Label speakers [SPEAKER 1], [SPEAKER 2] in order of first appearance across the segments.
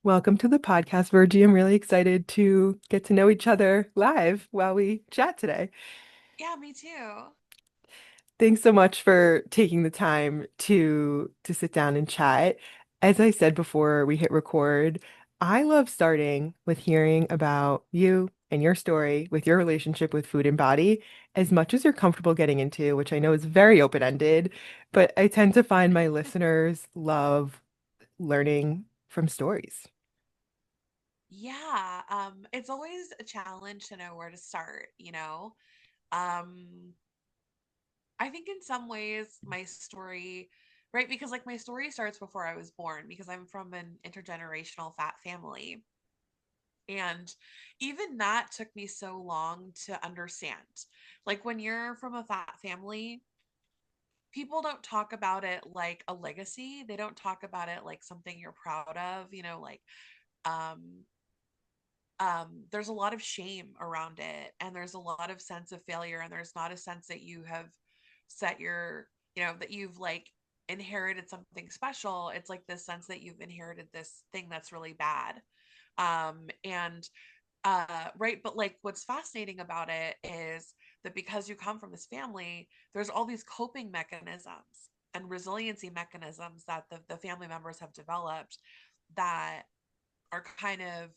[SPEAKER 1] Welcome to the podcast, Virgie. I'm really excited to get to know each other live while we chat today.
[SPEAKER 2] Yeah, me too.
[SPEAKER 1] Thanks so much for taking the time to sit down and chat. As I said before we hit record, I love starting with hearing about you and your story with your relationship with food and body as much as you're comfortable getting into, which I know is very open-ended, but I tend to find my listeners love learning from stories.
[SPEAKER 2] Yeah, it's always a challenge to know where to start. Um, I think in some ways my story, right? Because like my story starts before I was born because I'm from an intergenerational fat family. And even that took me so long to understand. Like when you're from a fat family, people don't talk about it like a legacy. They don't talk about it like something you're proud of, um there's a lot of shame around it, and there's a lot of sense of failure, and there's not a sense that you have set your that you've like inherited something special. It's like this sense that you've inherited this thing that's really bad. And Right, but like what's fascinating about it is that because you come from this family, there's all these coping mechanisms and resiliency mechanisms that the family members have developed that are kind of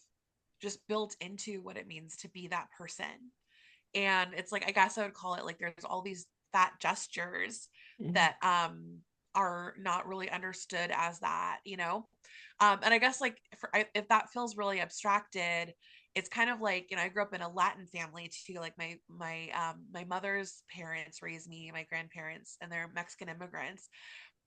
[SPEAKER 2] just built into what it means to be that person. And it's like, I guess I would call it like there's all these fat gestures
[SPEAKER 1] Mhm.
[SPEAKER 2] that are not really understood as that. And I guess like if that feels really abstracted, it's kind of like, I grew up in a Latin family too. Like my mother's parents raised me, my grandparents, and they're Mexican immigrants.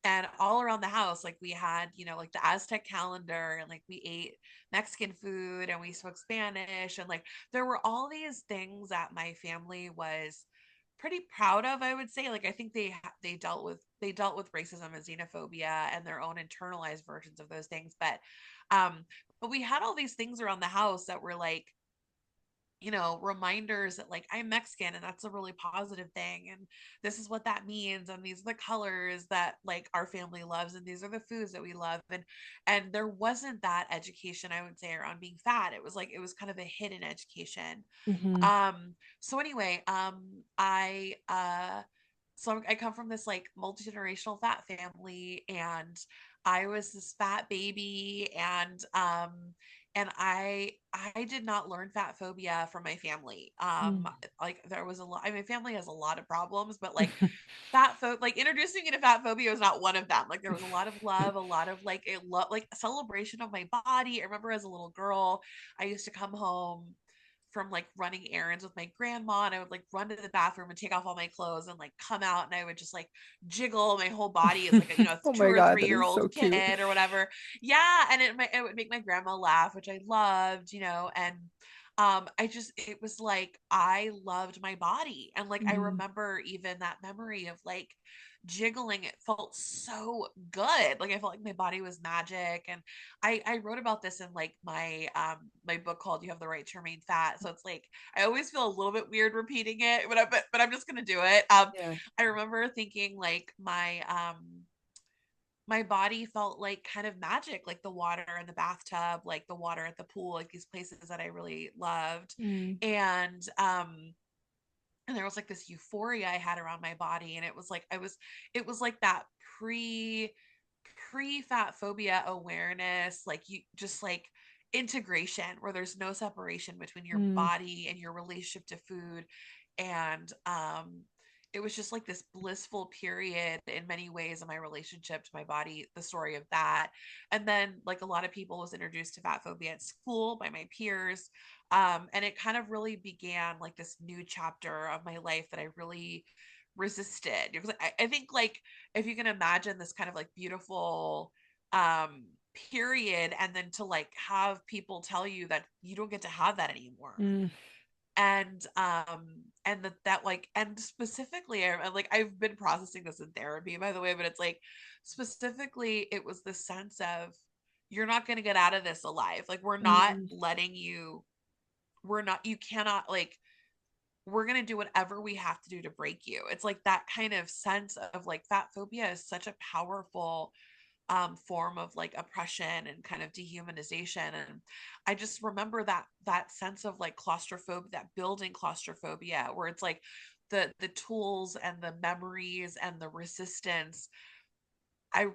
[SPEAKER 2] And all around the house, like we had, like the Aztec calendar, and like we ate Mexican food and we spoke Spanish, and like there were all these things that my family was pretty proud of, I would say. Like I think they dealt with racism and xenophobia and their own internalized versions of those things, but we had all these things around the house that were like, reminders that like I'm Mexican and that's a really positive thing, and this is what that means, and these are the colors that like our family loves, and these are the foods that we love. And there wasn't that education, I would say, around being fat. It was like it was kind of a hidden education.
[SPEAKER 1] Mhm.
[SPEAKER 2] So anyway, I come from this like multi-generational fat family, and I was this fat baby, and I did not learn fat phobia from my family. Like there was a lot. I mean, my family has a lot of problems, but like like introducing me to fat phobia was not one of them. Like there was a lot of love, a lot of like like a celebration of my body. I remember as a little girl, I used to come home from like running errands with my grandma, and I would like run to the bathroom and take off all my clothes and like come out, and I would just like jiggle my whole body as like a
[SPEAKER 1] Oh
[SPEAKER 2] two
[SPEAKER 1] my
[SPEAKER 2] or
[SPEAKER 1] God,
[SPEAKER 2] three
[SPEAKER 1] that
[SPEAKER 2] year
[SPEAKER 1] is
[SPEAKER 2] old
[SPEAKER 1] so cute.
[SPEAKER 2] kid or whatever. Yeah, and it would make my grandma laugh, which I loved, and it was like I loved my body. And like I
[SPEAKER 1] Mhm.
[SPEAKER 2] remember even that memory of like jiggling. It felt so good. Like I felt like my body was magic. And I wrote about this in like my book called You Have the Right to Remain Fat. So it's like I always feel a little bit weird repeating it, but I'm just gonna do it.
[SPEAKER 1] Yeah.
[SPEAKER 2] I remember thinking like my body felt like kind of magic, like the water in the bathtub, like the water at the pool, like these places that I really loved.
[SPEAKER 1] Mm.
[SPEAKER 2] And and there was like this euphoria I had around my body, and it was like that pre fat phobia awareness, like you just like integration where there's no separation between your
[SPEAKER 1] Mm.
[SPEAKER 2] body and your relationship to food. And it was just like this blissful period in many ways in my relationship to my body, the story of that. And then like a lot of people was introduced to fat phobia at school by my peers. And it kind of really began like this new chapter of my life that I really resisted, because I think like if you can imagine this kind of like beautiful um period, and then to like have people tell you that you don't get to have that anymore.
[SPEAKER 1] Mm.
[SPEAKER 2] And that like, and specifically like I've been processing this in therapy, by the way, but it's like specifically it was the sense of you're not going to get out of this alive. Like we're not
[SPEAKER 1] Mm.
[SPEAKER 2] letting you, we're not, you cannot like, we're going to do whatever we have to do to break you. It's like that kind of sense of like fat phobia is such a powerful form of like oppression and kind of dehumanization. And I just remember that sense of like claustrophobia, that building claustrophobia, where it's like the tools and the memories and the resistance. I,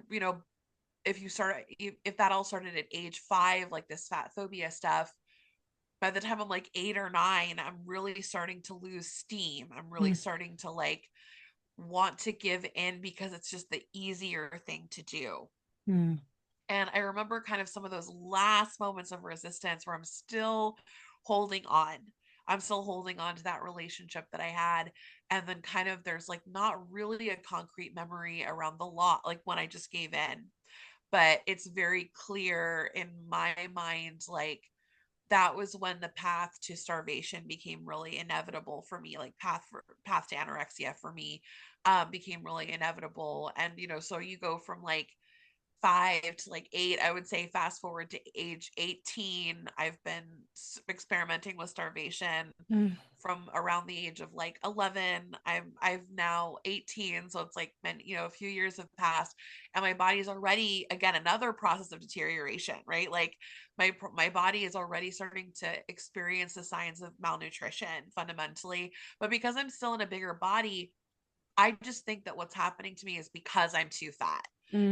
[SPEAKER 2] if you start, if that all started at age 5, like this fat phobia stuff, by the time I'm like 8 or 9, I'm really starting to lose steam. I'm really
[SPEAKER 1] Mm,
[SPEAKER 2] starting to like want to give in because it's just the easier thing to do.
[SPEAKER 1] mm,
[SPEAKER 2] And I remember kind of some of those last moments of resistance where I'm still holding on. I'm still holding on to that relationship that I had. And then kind of there's like not really a concrete memory around the law, like when I just gave in. But it's very clear in my mind, like that was when the path to starvation became really inevitable for me, like path to anorexia for me became really inevitable. And so you go from like 5 to like 8. I would say fast forward to age 18, I've been experimenting with starvation
[SPEAKER 1] mm,
[SPEAKER 2] from around the age of like 11. I've now 18, so it's like been, a few years have passed, and my body's already, again, another process of deterioration, right? Like my body is already starting to experience the signs of malnutrition fundamentally, but because I'm still in a bigger body, I just think that what's happening to me is because I'm too fat.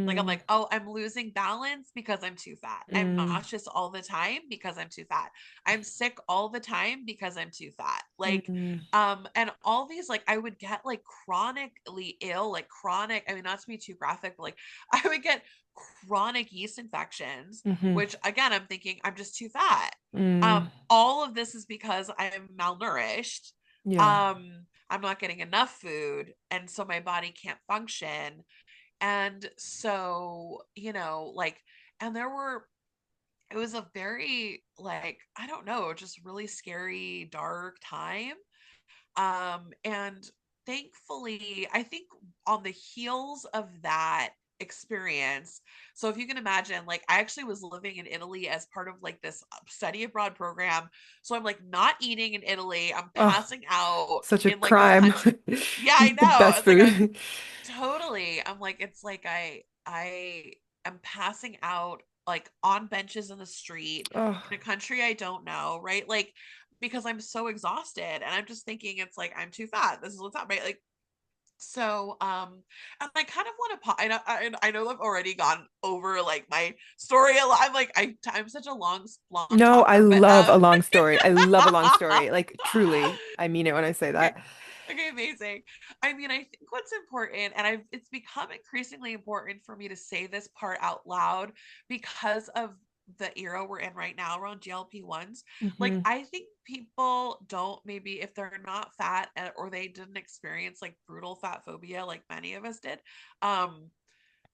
[SPEAKER 2] Like I'm
[SPEAKER 1] mm,
[SPEAKER 2] like, oh, I'm losing balance because I'm too fat. I'm
[SPEAKER 1] mm,
[SPEAKER 2] nauseous all the time because I'm too fat. I'm sick all the time because I'm too fat. Like,
[SPEAKER 1] mm,
[SPEAKER 2] and all these, like, I would get like chronically ill, like chronic, I mean, not to be too graphic, but like I would get chronic yeast infections,
[SPEAKER 1] mhm,
[SPEAKER 2] which again, I'm thinking I'm just too fat.
[SPEAKER 1] mm.
[SPEAKER 2] All of this is because I'm malnourished.
[SPEAKER 1] Yeah.
[SPEAKER 2] I'm not getting enough food, and so my body can't function. And so, like, and it was a very, like, I don't know, just really scary, dark time. And thankfully, I think on the heels of that experience, so if you can imagine, like, I actually was living in Italy as part of like this study abroad program. So I'm like not eating in Italy, I'm
[SPEAKER 1] Oh,
[SPEAKER 2] passing out
[SPEAKER 1] such a
[SPEAKER 2] in like this
[SPEAKER 1] crime.
[SPEAKER 2] country. Yeah, I
[SPEAKER 1] Eat the
[SPEAKER 2] know.
[SPEAKER 1] best
[SPEAKER 2] It's like I'm
[SPEAKER 1] food.
[SPEAKER 2] totally, I'm like, it's like I am passing out like on benches in the street
[SPEAKER 1] Oh,
[SPEAKER 2] in a country I don't know, right? Like, because I'm so exhausted and I'm just thinking it's like I'm too fat. This is what's up, right? Like, so and I kind of want to I know I've already gone over like my story a lot. I'm like I'm such a long
[SPEAKER 1] no, I
[SPEAKER 2] talker, but
[SPEAKER 1] love a long story. I love a long story. Like, truly, I mean it when I say
[SPEAKER 2] okay.
[SPEAKER 1] that.
[SPEAKER 2] Okay, amazing. I mean, I think what's important, and it's become increasingly important for me to say this part out loud because of the era we're in right now around GLP-1s. Like,
[SPEAKER 1] Hmm.
[SPEAKER 2] I think people don't, maybe if they're not fat, or they didn't experience like brutal fat phobia like many of us did, um,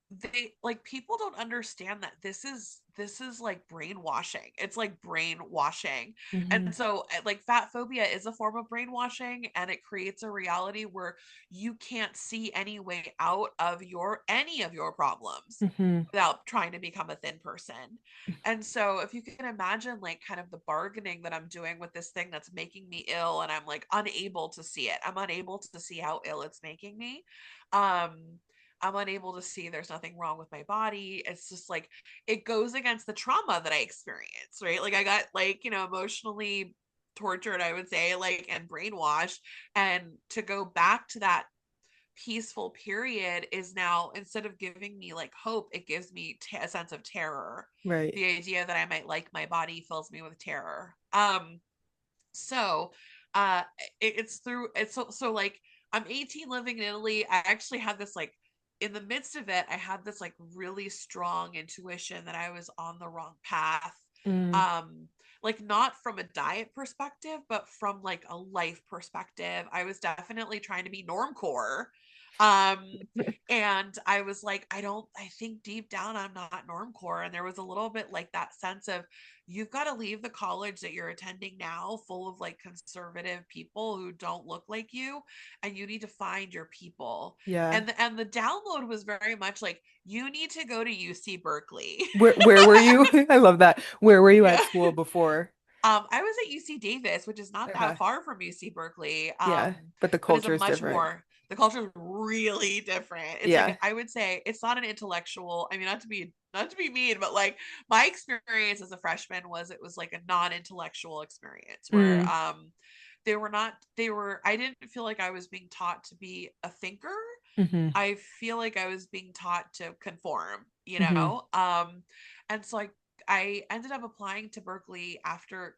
[SPEAKER 2] they, like, people don't understand that this is like brainwashing. It's like brainwashing. And
[SPEAKER 1] Hmm.
[SPEAKER 2] so like fat phobia is a form of brainwashing, and it creates a reality where you can't see any way out of your any of your problems
[SPEAKER 1] Hmm.
[SPEAKER 2] without trying to become a thin person. And so if you can imagine like kind of the bargaining that I'm doing with this thing that's making me ill, and I'm like unable to see it. I'm unable to see how ill it's making me. Um I'm unable to see there's nothing wrong with my body. It's just like it goes against the trauma that I experienced, right? Like I got like, emotionally tortured, I would say, like, and brainwashed. And to go back to that peaceful period is now, instead of giving me like hope, it gives me a sense of terror.
[SPEAKER 1] Right.
[SPEAKER 2] The idea that I might like my body fills me with terror. So uh it's through it's so like I'm 18 living in Italy. I actually had this like, in the midst of it, I had this like really strong intuition that I was on the wrong path.
[SPEAKER 1] Mm,
[SPEAKER 2] Um like not from a diet perspective, but from like a life perspective. I was definitely trying to be normcore. Um and I was like, I think deep down I'm not normcore. And there was a little bit like that sense of, you've got to leave the college that you're attending now full of like conservative people who don't look like you, and you need to find your people.
[SPEAKER 1] yeah.
[SPEAKER 2] And the download was very much like, you need to go to UC Berkeley.
[SPEAKER 1] Where were you? I love that. Where were you at
[SPEAKER 2] Yeah.
[SPEAKER 1] school before?
[SPEAKER 2] I was at UC Davis, which is not that
[SPEAKER 1] Okay.
[SPEAKER 2] far from UC Berkeley.
[SPEAKER 1] Yeah, but the
[SPEAKER 2] But is a
[SPEAKER 1] culture is
[SPEAKER 2] much
[SPEAKER 1] different.
[SPEAKER 2] more, The culture is really different. It's like
[SPEAKER 1] Yeah.
[SPEAKER 2] I would say it's not an intellectual. I mean, not to be mean, but like my experience as a freshman was it was like a non-intellectual experience where
[SPEAKER 1] Mm,
[SPEAKER 2] they were not they were I didn't feel like I was being taught to be a thinker.
[SPEAKER 1] hmm
[SPEAKER 2] I feel like I was being taught to conform, you
[SPEAKER 1] hmm
[SPEAKER 2] know? And so I ended up applying to Berkeley after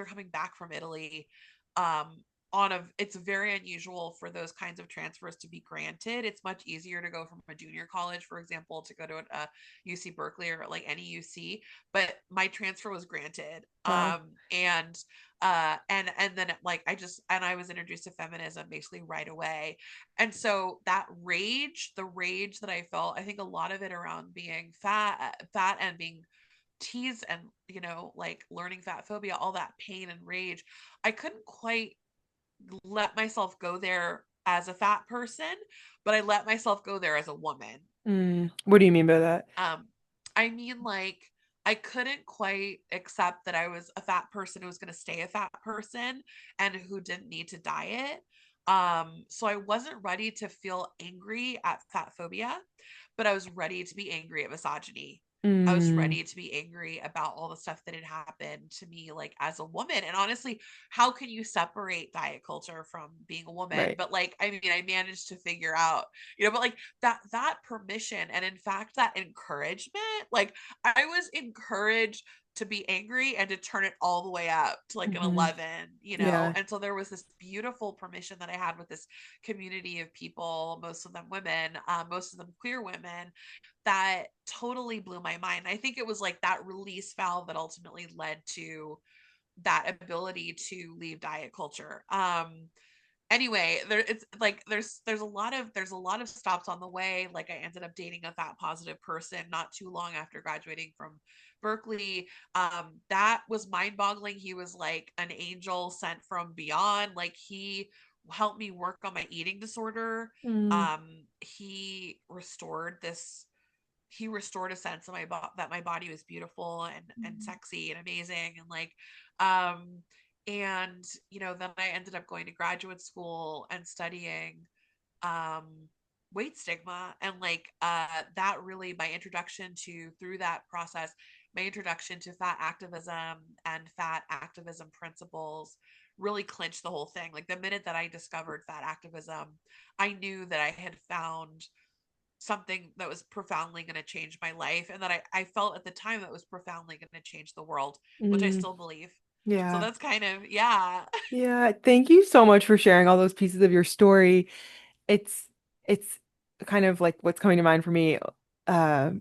[SPEAKER 2] coming back from Italy. Um, it's very unusual for those kinds of transfers to be granted. It's much easier to go from a junior college, for example, to go to a UC Berkeley or like any UC, but my transfer was granted.
[SPEAKER 1] Wow.
[SPEAKER 2] And then like I was introduced to feminism basically right away. And so that the rage that I felt, I think a lot of it around being fat and being teased and, like learning fat phobia, all that pain and rage, I couldn't quite let myself go there as a fat person, but I let myself go there as a woman.
[SPEAKER 1] What do you mean by that?
[SPEAKER 2] Um, I mean, like, I couldn't quite accept that I was a fat person who was going to stay a fat person and who didn't need to diet. So I wasn't ready to feel angry at fat phobia, but I was ready to be angry at misogyny. I was
[SPEAKER 1] Mm,
[SPEAKER 2] ready to be angry about all the stuff that had happened to me, like as a woman. And honestly, how can you separate diet culture from being a woman?
[SPEAKER 1] right.
[SPEAKER 2] But like, I mean, I managed to figure out, but like that permission and in fact that encouragement, like I was encouraged to be angry and to turn it all the way up to like an
[SPEAKER 1] hmm
[SPEAKER 2] 11,
[SPEAKER 1] Yeah.
[SPEAKER 2] and so there was this beautiful permission that I had with this community of people, most of them women, most of them queer women, that totally blew my mind. I think it was like that release valve that ultimately led to that ability to leave diet culture. Anyway, it's like there's a lot of stops on the way. Like I ended up dating a fat positive person not too long after graduating from Berkeley. That was mind-boggling. He was like an angel sent from beyond. Like he helped me work on my eating disorder.
[SPEAKER 1] Mm,
[SPEAKER 2] He restored a sense of that my body was beautiful and sexy and amazing, and like um and then I ended up going to graduate school and studying um weight stigma, and like that really my introduction to through that process, my introduction to fat activism and fat activism principles really clinched the whole thing. Like the minute that I discovered fat activism, I knew that I had found something that was profoundly going to change my life, and that I felt at the time that was profoundly going to change the world, which I
[SPEAKER 1] mm,
[SPEAKER 2] still believe. So
[SPEAKER 1] yeah.
[SPEAKER 2] that's kind of, yeah.
[SPEAKER 1] Yeah. Thank you so much for sharing all those pieces of your story. It's it's kind of like what's coming to mind for me. Uh,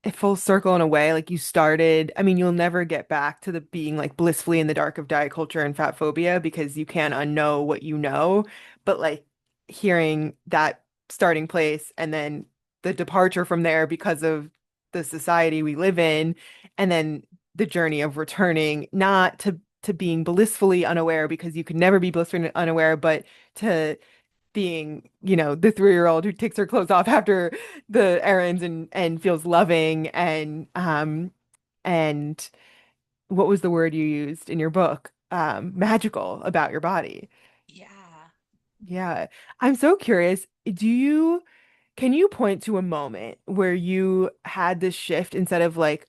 [SPEAKER 1] a full circle in a way. Like you started, I mean, you'll never get back to the being like blissfully in the dark of diet culture and fat phobia because you can't unknow what you know. But like hearing that starting place and then the departure from there because of the society we live in, and then the journey of returning, not to being blissfully unaware because you could never be blissfully unaware, but to being, the 3-year-old who takes her clothes off after the errands and feels loving and what was the word you used in your book? Magical about your body.
[SPEAKER 2] Yeah.
[SPEAKER 1] Yeah. I'm so curious. Can you point to a moment where you had this shift instead of like,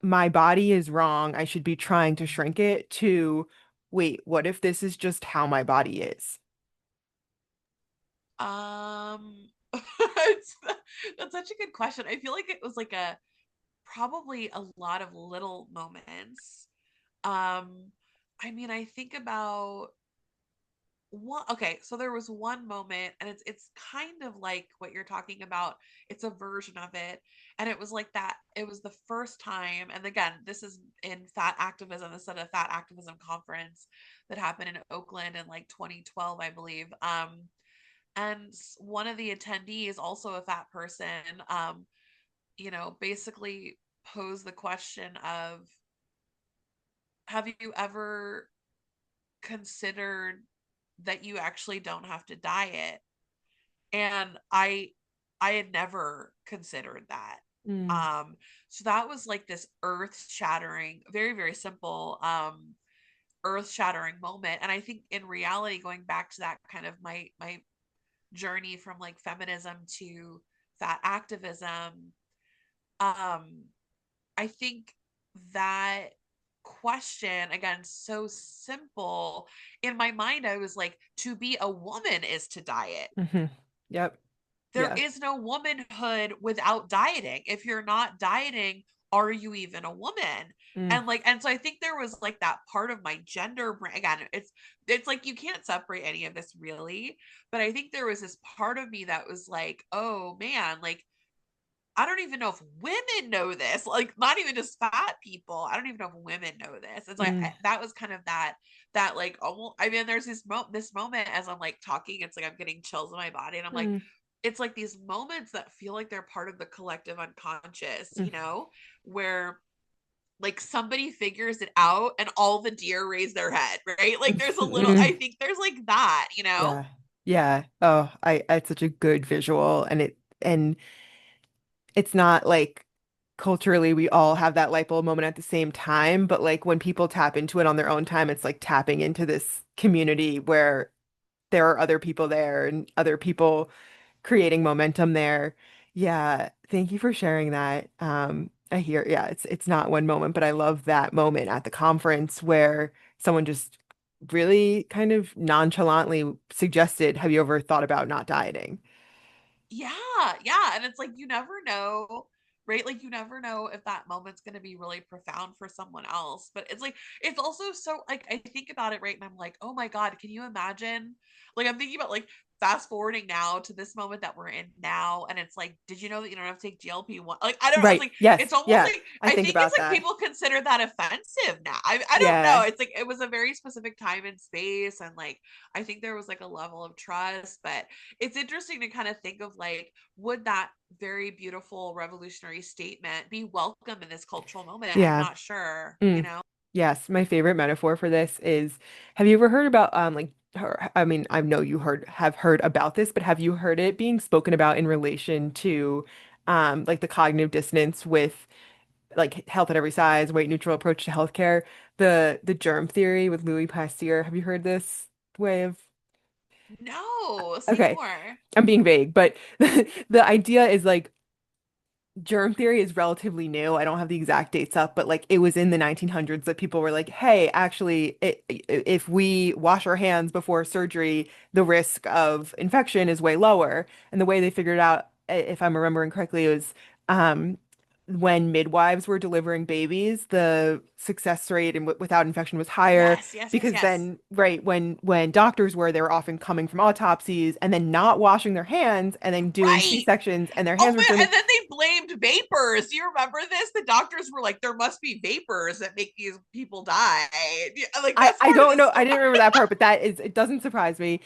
[SPEAKER 1] my body is wrong, I should be trying to shrink it to, wait, what if this is just how my body is?
[SPEAKER 2] It's, that's such a good question. I feel like it was like a probably a lot of little moments. um I mean, I think about one. Okay, so there was one moment, and it's kind of like what you're talking about. It's a version of it, and it was like that. It was the first time, and again, this is in fat activism. This is at a fat activism conference that happened in Oakland in like 2012, I believe. And one of the attendees, also a fat person, basically posed the question of, have you ever considered that you actually don't have to diet? And I had never considered that.
[SPEAKER 1] Mm,
[SPEAKER 2] So that was like this earth shattering, very very simple earth shattering moment. And I think in reality, going back to that kind of my journey from like feminism to fat activism, um, I think that question, again, so simple. In my mind, I was like, to be a woman is to diet.
[SPEAKER 1] Hmm. Yep.
[SPEAKER 2] There
[SPEAKER 1] Yeah.
[SPEAKER 2] is no womanhood without dieting. If you're not dieting, are you even a woman?
[SPEAKER 1] Mm,
[SPEAKER 2] And like, and so I think there was like that part of my gender brain. Again, it's like you can't separate any of this really, but I think there was this part of me that was like, oh man, like I don't even know if women know this. Like not even just fat people. I don't even know if women know this. And so
[SPEAKER 1] mm,
[SPEAKER 2] that was kind of that like almost, I mean, there's this moment as I'm like talking, it's like I'm getting chills in my body, and I'm like,
[SPEAKER 1] mm,
[SPEAKER 2] it's like these moments that feel like they're part of the collective unconscious,
[SPEAKER 1] mm.
[SPEAKER 2] where like somebody figures it out and all the deer raise their head, right? Like there's a little, I
[SPEAKER 1] Mm.
[SPEAKER 2] think there's like that.
[SPEAKER 1] Yeah. Yeah. Oh, it's such a good visual, and it's not like culturally we all have that light bulb moment at the same time, but like when people tap into it on their own time, it's like tapping into this community where there are other people there and other people creating momentum there. Yeah, thank you for sharing that. I hear, yeah, it's not one moment, but I love that moment at the conference where someone just really kind of nonchalantly suggested, "Have you ever thought about not dieting?"
[SPEAKER 2] Yeah, yeah. And it's like you never know, right? Like you never know if that moment's going to be really profound for someone else. But it's like, it's also so, like, I think about it, right? And I'm like, oh my God, can you imagine? Like, I'm thinking about like fast forwarding now to this moment that we're in now. And it's like, did you know that you don't have to take GLP-1? Like, I don't know. It's
[SPEAKER 1] Right.
[SPEAKER 2] like,
[SPEAKER 1] Yes.
[SPEAKER 2] it's almost
[SPEAKER 1] Yeah.
[SPEAKER 2] like,
[SPEAKER 1] I
[SPEAKER 2] I
[SPEAKER 1] think
[SPEAKER 2] think it's
[SPEAKER 1] about
[SPEAKER 2] like
[SPEAKER 1] that.
[SPEAKER 2] people consider that offensive now. I don't know.
[SPEAKER 1] Yeah.
[SPEAKER 2] It's like, it was a very specific time and space. And like, I think there was like a level of trust, but it's interesting to kind of think of like, would that very beautiful revolutionary statement be welcome in this cultural moment? I'm
[SPEAKER 1] Yeah.
[SPEAKER 2] not sure, you
[SPEAKER 1] Mm.
[SPEAKER 2] know?
[SPEAKER 1] Yes, my favorite metaphor for this is, have you ever heard about like her, I mean, I know you have heard about this, but have you heard it being spoken about in relation to like the cognitive dissonance with like health at every size, weight neutral approach to healthcare, the germ theory with Louis Pasteur. Have you heard this way of
[SPEAKER 2] No, say
[SPEAKER 1] Okay,
[SPEAKER 2] more.
[SPEAKER 1] I'm being vague, but the idea is like germ theory is relatively new. I don't have the exact dates up, but like it was in the 1900s that people were like, "Hey, actually, if we wash our hands before surgery, the risk of infection is way lower." And the way they figured it out, if I'm remembering correctly, was um, when midwives were delivering babies, the success rate and without infection was higher
[SPEAKER 2] Yes, yes, yes,
[SPEAKER 1] because
[SPEAKER 2] yes.
[SPEAKER 1] then, right, when doctors were, they were often coming from autopsies and then not washing their hands and then doing
[SPEAKER 2] Right.
[SPEAKER 1] C-sections and their
[SPEAKER 2] Oh
[SPEAKER 1] hands were
[SPEAKER 2] man,
[SPEAKER 1] dirty.
[SPEAKER 2] and then they blamed vapors. Do you remember this? The doctors were like, there must be vapors that make these people die. Like
[SPEAKER 1] I
[SPEAKER 2] that's
[SPEAKER 1] I
[SPEAKER 2] part of
[SPEAKER 1] don't
[SPEAKER 2] the
[SPEAKER 1] know. I
[SPEAKER 2] story.
[SPEAKER 1] didn't remember that part, but it doesn't surprise me.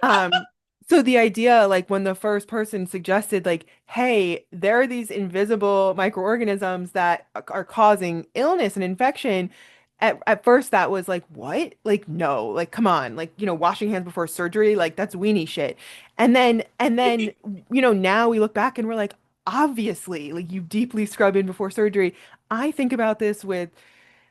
[SPEAKER 1] Um, so the idea, like when the first person suggested, like, hey, there are these invisible microorganisms that are causing illness and infection. At first, that was like, what? Like, no, like, come on, like, washing hands before surgery, like that's weenie shit. And then, now we look back and we're like, obviously, like you deeply scrub in before surgery. I think about this with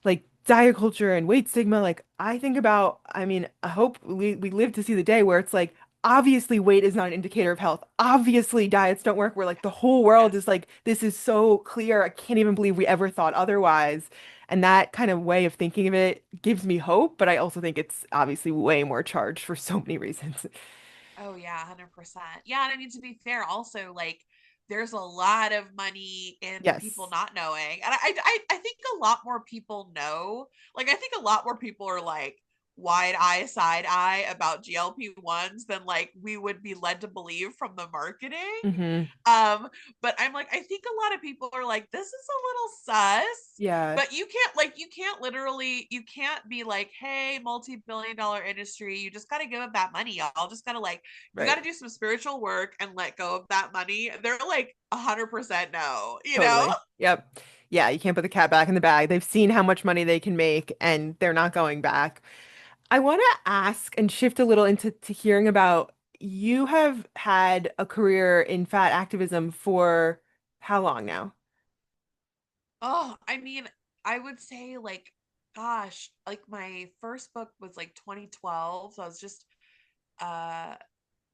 [SPEAKER 1] like diet culture and weight stigma, like I think about, I mean, I hope we live to see the day where it's like, obviously weight is not an indicator of health. Obviously diets don't work. Where like the whole world
[SPEAKER 2] Yes.
[SPEAKER 1] is like, this is so clear. I can't even believe we ever thought otherwise. And that kind of way of thinking of it gives me hope, but I also think it's obviously way more charged for so many reasons.
[SPEAKER 2] Oh yeah, 100%. Yeah, and I mean to be fair, also like there's a lot of money in people
[SPEAKER 1] Yes.
[SPEAKER 2] not knowing. And I think a lot more people know. Like I think a lot more people are like wide eye, side eye about GLP-1s than like we would be led to believe from the marketing.
[SPEAKER 1] Hmm.
[SPEAKER 2] Um, but I'm like, I think a lot of people are like, this is a little sus.
[SPEAKER 1] Yeah.
[SPEAKER 2] But you can't be like, hey, multi-billion dollar industry, you just got to give up that money. Y'all just got to like, you got
[SPEAKER 1] Right.
[SPEAKER 2] to do some spiritual work and let go of that money. They're like 100% no.
[SPEAKER 1] Totally. Yep. Yeah, you can't put the cat back in the bag. They've seen how much money they can make and they're not going back. I want to ask and shift a little into hearing about you have had a career in fat activism for how long now?
[SPEAKER 2] Oh, I mean, I would say like, gosh, like my first book was like 2012. So I was just, uh,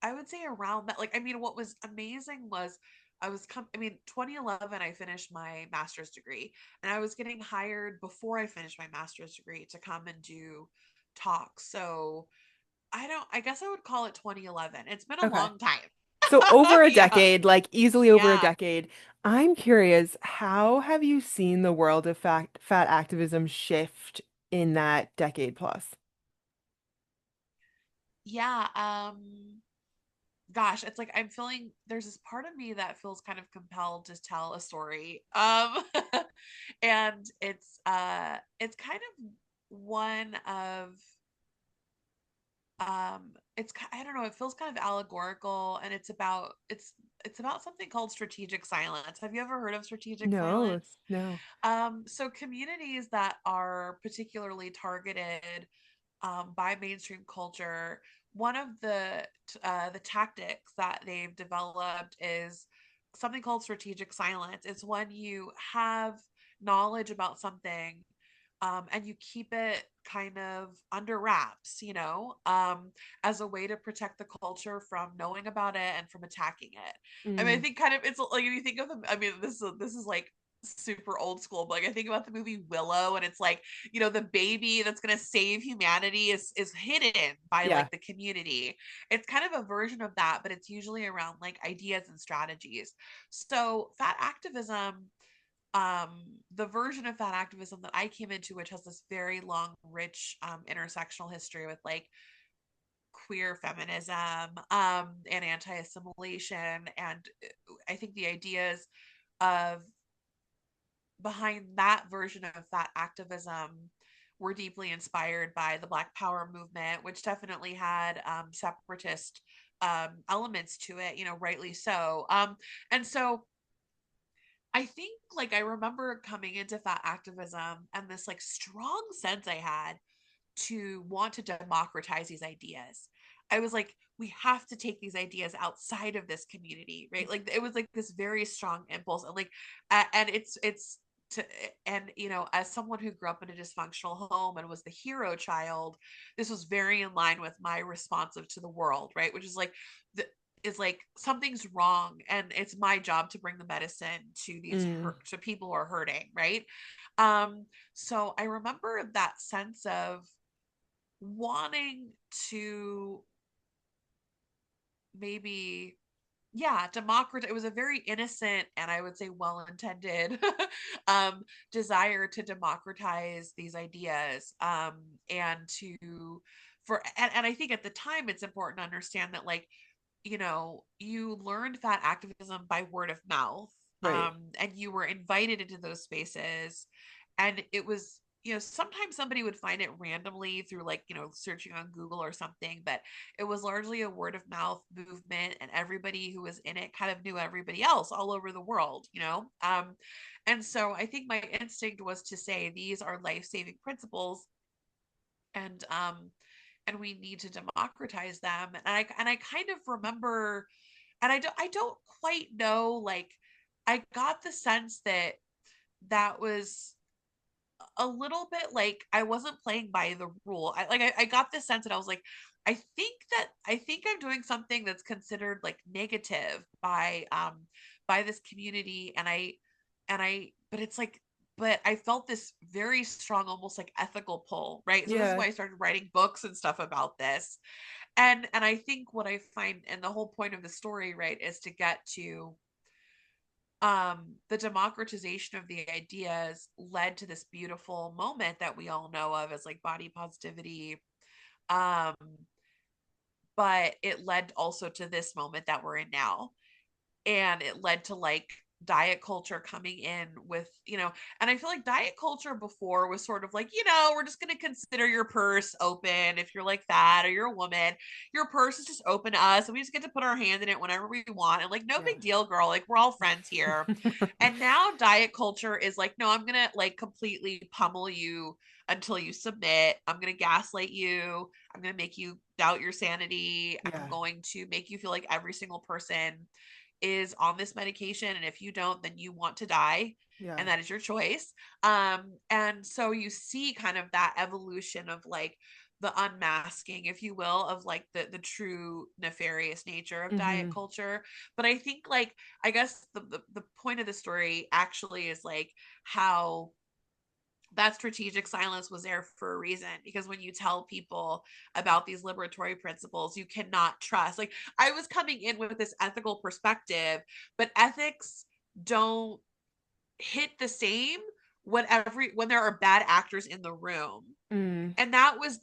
[SPEAKER 2] I would say around that. Like, I mean, what was amazing was I mean, 2011, I finished my master's degree, and I was getting hired before I finished my master's degree to come and do talks. So I guess I would call it 2011. It's been a
[SPEAKER 1] Okay.
[SPEAKER 2] long time.
[SPEAKER 1] So over a
[SPEAKER 2] Yeah.
[SPEAKER 1] decade, like easily over a
[SPEAKER 2] Yeah.
[SPEAKER 1] decade. I'm curious, how have you seen the world of fat activism shift in that decade plus?
[SPEAKER 2] Yeah. Gosh, it's like I'm feeling there's this part of me that feels kind of compelled to tell a story. And it's kind of one of I don't know, it feels kind of allegorical, and it's about something called strategic silence. Have you ever heard of strategic
[SPEAKER 1] No,
[SPEAKER 2] silence?
[SPEAKER 1] no.
[SPEAKER 2] So communities that are particularly targeted by mainstream culture, one of the tactics that they've developed is something called strategic silence. It's when you have knowledge about something, and you keep it kind of under wraps, as a way to protect the culture from knowing about it and from attacking it. I mean, I
[SPEAKER 1] Mm,
[SPEAKER 2] think kind of it's like if you think of them. I mean, this is like super old school, but like I think about the movie Willow, and it's like, the baby that's going to save humanity is hidden by
[SPEAKER 1] yeah.
[SPEAKER 2] like the community. It's kind of a version of that, but it's usually around like ideas and strategies. So fat activism, the version of fat activism that I came into, which has this very long, rich intersectional history with like queer feminism, and anti-assimilation, and I think the ideas of behind that version of fat activism were deeply inspired by the Black Power movement, which definitely had separatist elements to it, rightly so. And so I think like I remember coming into fat activism and this like strong sense I had to want to democratize these ideas. I was like, we have to take these ideas outside of this community, right? Like it was like this very strong impulse, and like, and it's to, and as someone who grew up in a dysfunctional home and was the hero child, this was very in line with my responsive to the world, right? Which is like the is like something's wrong, and it's my job to bring the medicine to
[SPEAKER 1] Mm,
[SPEAKER 2] to people who are hurting, right? So I remember that sense of wanting to maybe, yeah, democratize. It was a very innocent and I would say well-intended desire to democratize these ideas, and to for and I think at the time it's important to understand that like, you learned fat activism by word of mouth,
[SPEAKER 1] right.
[SPEAKER 2] and you were invited into those spaces, and it was, sometimes somebody would find it randomly through like, searching on Google or something, but it was largely a word of mouth movement, and everybody who was in it kind of knew everybody else all over the world, and so I think my instinct was to say these are life-saving principles, and we need to democratize them. And I kind of remember, and I don't quite know, like I got the sense that that was a little bit like I wasn't playing by the rule. I got this sense that I was like, I think I'm doing something that's considered like negative by this community, and I but it's like, but I felt this very strong, almost like ethical pull, right? So this is
[SPEAKER 1] Yeah.
[SPEAKER 2] why I started writing books and stuff about this. And I think what I find, and the whole point of the story, right, is to get to the democratization of the ideas led to this beautiful moment that we all know of as like body positivity, um but it led also to this moment that we're in now, and it led to like diet culture coming in with, and I feel like diet culture before was sort of like, we're just going to consider your purse open if you're like fat or you're a woman, your purse is just open to us and we just get to put our hand in it whenever we want, and like no
[SPEAKER 1] Yeah.
[SPEAKER 2] big deal, girl, like we're all friends here. And now diet culture is like, no, I'm going to like completely pummel you until you submit. I'm going to gaslight you. I'm going to make you doubt your sanity. I'm
[SPEAKER 1] Yeah.
[SPEAKER 2] going to make you feel like every single person is on this medication, and if you don't, then you want to die,
[SPEAKER 1] Yeah.
[SPEAKER 2] and that is your choice. And so you see kind of that evolution of like the unmasking, if you will, of like the true nefarious nature of diet
[SPEAKER 1] Hmm.
[SPEAKER 2] culture. But I think like I guess the point of the story actually is like how that strategic silence was there for a reason, because when you tell people about these liberatory principles you cannot trust, like I was coming in with this ethical perspective, but ethics don't hit the same when there are bad actors in the room.
[SPEAKER 1] Mm.
[SPEAKER 2] And that was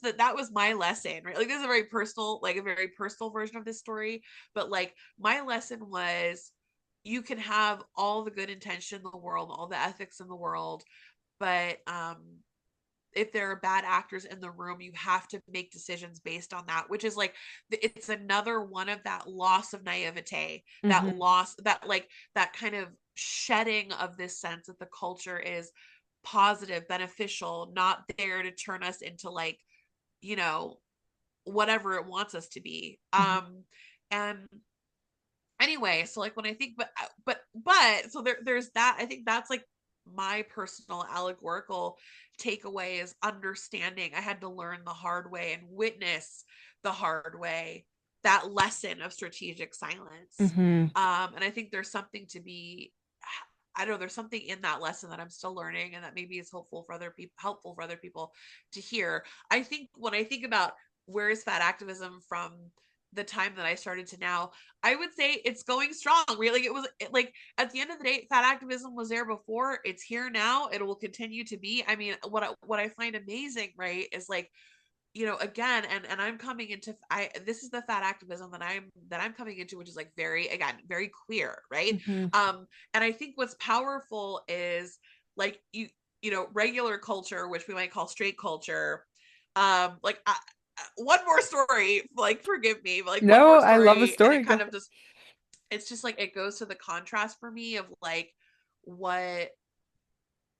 [SPEAKER 2] my lesson, right? Like this is a very personal, like a very personal version of this story, but like my lesson was you can have all the good intention in the world, all the ethics in the world, but if there are bad actors in the room, you have to make decisions based on that, which is like it's another one of that loss of naivete, that
[SPEAKER 1] Hmm.
[SPEAKER 2] loss, that like that kind of shedding of this sense that the culture is positive, beneficial, not there to turn us into like, you know, whatever it wants us to be.
[SPEAKER 1] Hmm.
[SPEAKER 2] And anyway, so like when I think, but so there's that. I think that's like my personal allegorical takeaway is understanding. I had to learn the hard way and witness the hard way that lesson of strategic silence.
[SPEAKER 1] Hmm.
[SPEAKER 2] And I think there's something to be, I don't know, there's something in that lesson that I'm still learning and that maybe is helpful for other people to hear. I think when I think about where is fat activism from the time that I started to now, I would say it's going strong. Really, like at the end of the day, fat activism was there before. It's here now. It will continue to be. I mean, what I find amazing, right, is like, you know, again, and I'm coming into, I this is the fat activism that I'm coming into, which is like very, again, very queer, right?
[SPEAKER 1] Hmm.
[SPEAKER 2] And I think what's powerful is like you know, regular culture, which we might call straight culture. Like one more story, like forgive me, but like one
[SPEAKER 1] No,
[SPEAKER 2] more
[SPEAKER 1] I love a
[SPEAKER 2] story, and it
[SPEAKER 1] story. Go
[SPEAKER 2] kind
[SPEAKER 1] ahead.
[SPEAKER 2] of just, it's just like it goes to the contrast for me of like what,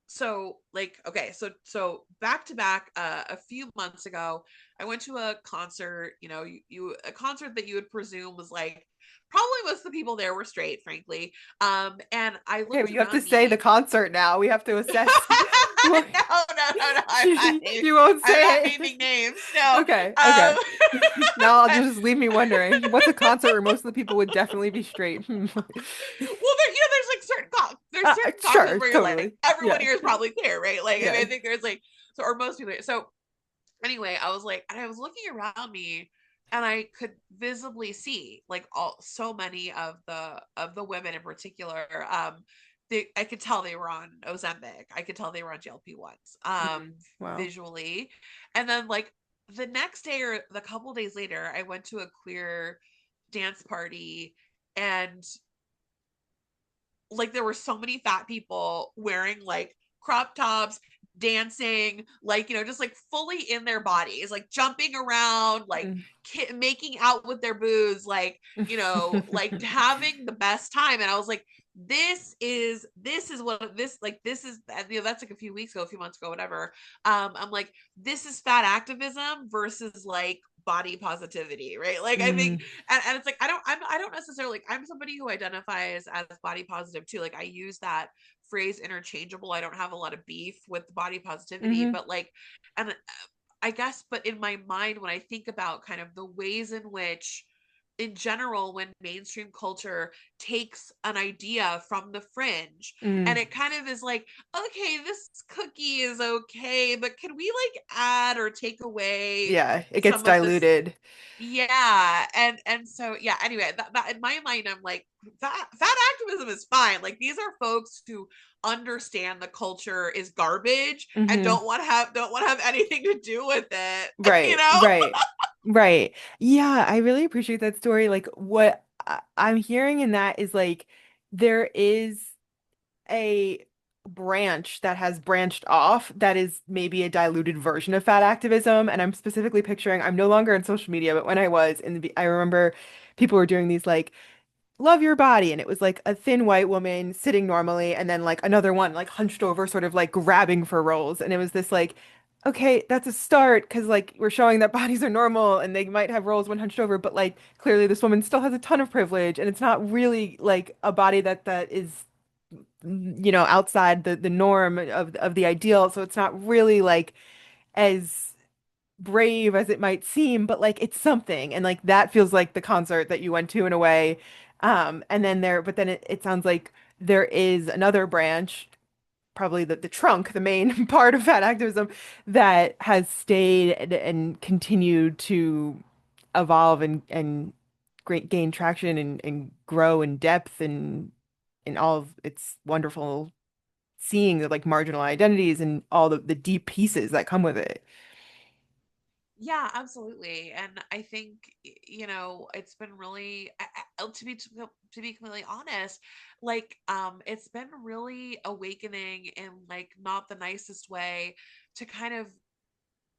[SPEAKER 2] so like okay, so back to back, a few months ago I went to a concert, you know, you a concert that you would presume was like probably most of the people there were straight, frankly. And I
[SPEAKER 1] Okay,
[SPEAKER 2] looked
[SPEAKER 1] but you have to
[SPEAKER 2] around
[SPEAKER 1] say the
[SPEAKER 2] me.
[SPEAKER 1] concert now. We have to assess what
[SPEAKER 2] No,
[SPEAKER 1] you won't
[SPEAKER 2] I'm not
[SPEAKER 1] say it.
[SPEAKER 2] naming names, no.
[SPEAKER 1] Okay, okay.
[SPEAKER 2] um
[SPEAKER 1] Now I'll
[SPEAKER 2] but
[SPEAKER 1] just leave me wondering. What's a concert where most of the people would definitely be straight?
[SPEAKER 2] well, there, you know, there's like there's certain concerts
[SPEAKER 1] Sure,
[SPEAKER 2] where you're like
[SPEAKER 1] totally.
[SPEAKER 2] everyone
[SPEAKER 1] Yeah,
[SPEAKER 2] here is probably queer, right? Like I mean,
[SPEAKER 1] yeah.
[SPEAKER 2] I think there's like, so, or most people. So anyway, I was like, and I was looking around me, and I could visibly see like all so many of the women in particular. I could tell they were on Ozempic. I could tell they were on GLP-1s.
[SPEAKER 1] Mm, wow.
[SPEAKER 2] Visually, and then like the next day or the couple days later, I went to a queer dance party, and like there were so many fat people wearing like crop tops, dancing, like, you know, just like fully in their bodies, like jumping around, like
[SPEAKER 1] Mm.
[SPEAKER 2] making out with their boobs, like, you know, like having the best time. And I was like, this is what this, like this is, you know, that's like a few weeks ago, a few months ago, whatever. I'm like, this is fat activism versus like body positivity, right? Like I think,
[SPEAKER 1] Mm,
[SPEAKER 2] and it's like I don't necessarily, like I'm somebody who identifies as body positive too. Like I use that phrase interchangeable. I don't have a lot of beef with body positivity,
[SPEAKER 1] hmm.
[SPEAKER 2] but like, and I guess, but in my mind, when I think about kind of the ways in which, in general, when mainstream culture takes an idea from the fringe
[SPEAKER 1] Mm.
[SPEAKER 2] and it kind of is like, okay, this cookie is okay, but can we like add or take away
[SPEAKER 1] Yeah, it gets
[SPEAKER 2] some of this?
[SPEAKER 1] diluted.
[SPEAKER 2] Yeah, and so yeah, anyway, that in my mind I'm like, fat activism is fine. Like these are folks who understand the culture is garbage and
[SPEAKER 1] Hmm.
[SPEAKER 2] don't want to have anything to do with it. You
[SPEAKER 1] Right,
[SPEAKER 2] know?
[SPEAKER 1] right, right. Yeah, I really appreciate that story. Like, what I'm hearing in that is like there is a branch that has branched off that is maybe a diluted version of fat activism. And I'm specifically picturing, I'm no longer on social media, but when I was in I remember people were doing these like love your body, and it was like a thin white woman sitting normally and then like another one like hunched over sort of like grabbing for rolls, and it was this like, okay, that's a start because like we're showing that bodies are normal and they might have rolls when hunched over, but like clearly this woman still has a ton of privilege and it's not really like a body that is, you know, outside the norm of the ideal, so it's not really like as brave as it might seem, but like it's something. And like that feels like the concert that you went to in a way. And then but then it sounds like there is another branch, probably the trunk, the main part of fat activism that has stayed and continued to evolve and gain traction and grow in depth and in all of its wonderful seeing the like marginal identities and all the deep pieces that come with it.
[SPEAKER 2] Yeah, absolutely. And I think, it's been really, to be completely honest, like, it's been really awakening in like not the nicest way to kind of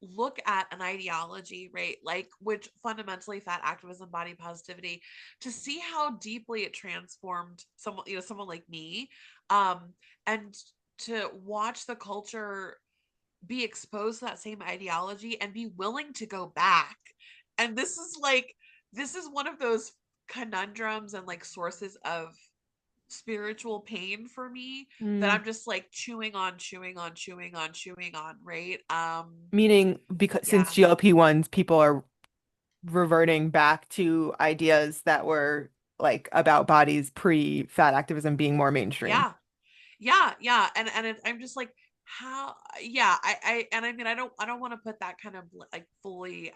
[SPEAKER 2] look at an ideology, right? Like, which fundamentally fat activism, body positivity, to see how deeply it transformed someone like me, um, and to watch the culture be exposed to that same ideology and be willing to go back. And this is one of those conundrums and like sources of spiritual pain for me that
[SPEAKER 1] Mm.
[SPEAKER 2] I'm just like chewing on, chewing on, chewing on, chewing on, right?
[SPEAKER 1] Meaning, because since
[SPEAKER 2] Yeah.
[SPEAKER 1] GLP-1s, people are reverting back to ideas that were like about bodies pre-fat activism being more mainstream.
[SPEAKER 2] Yeah. Yeah, yeah. I'm just like, how, yeah, and I mean, I don't want to put that kind of like fully,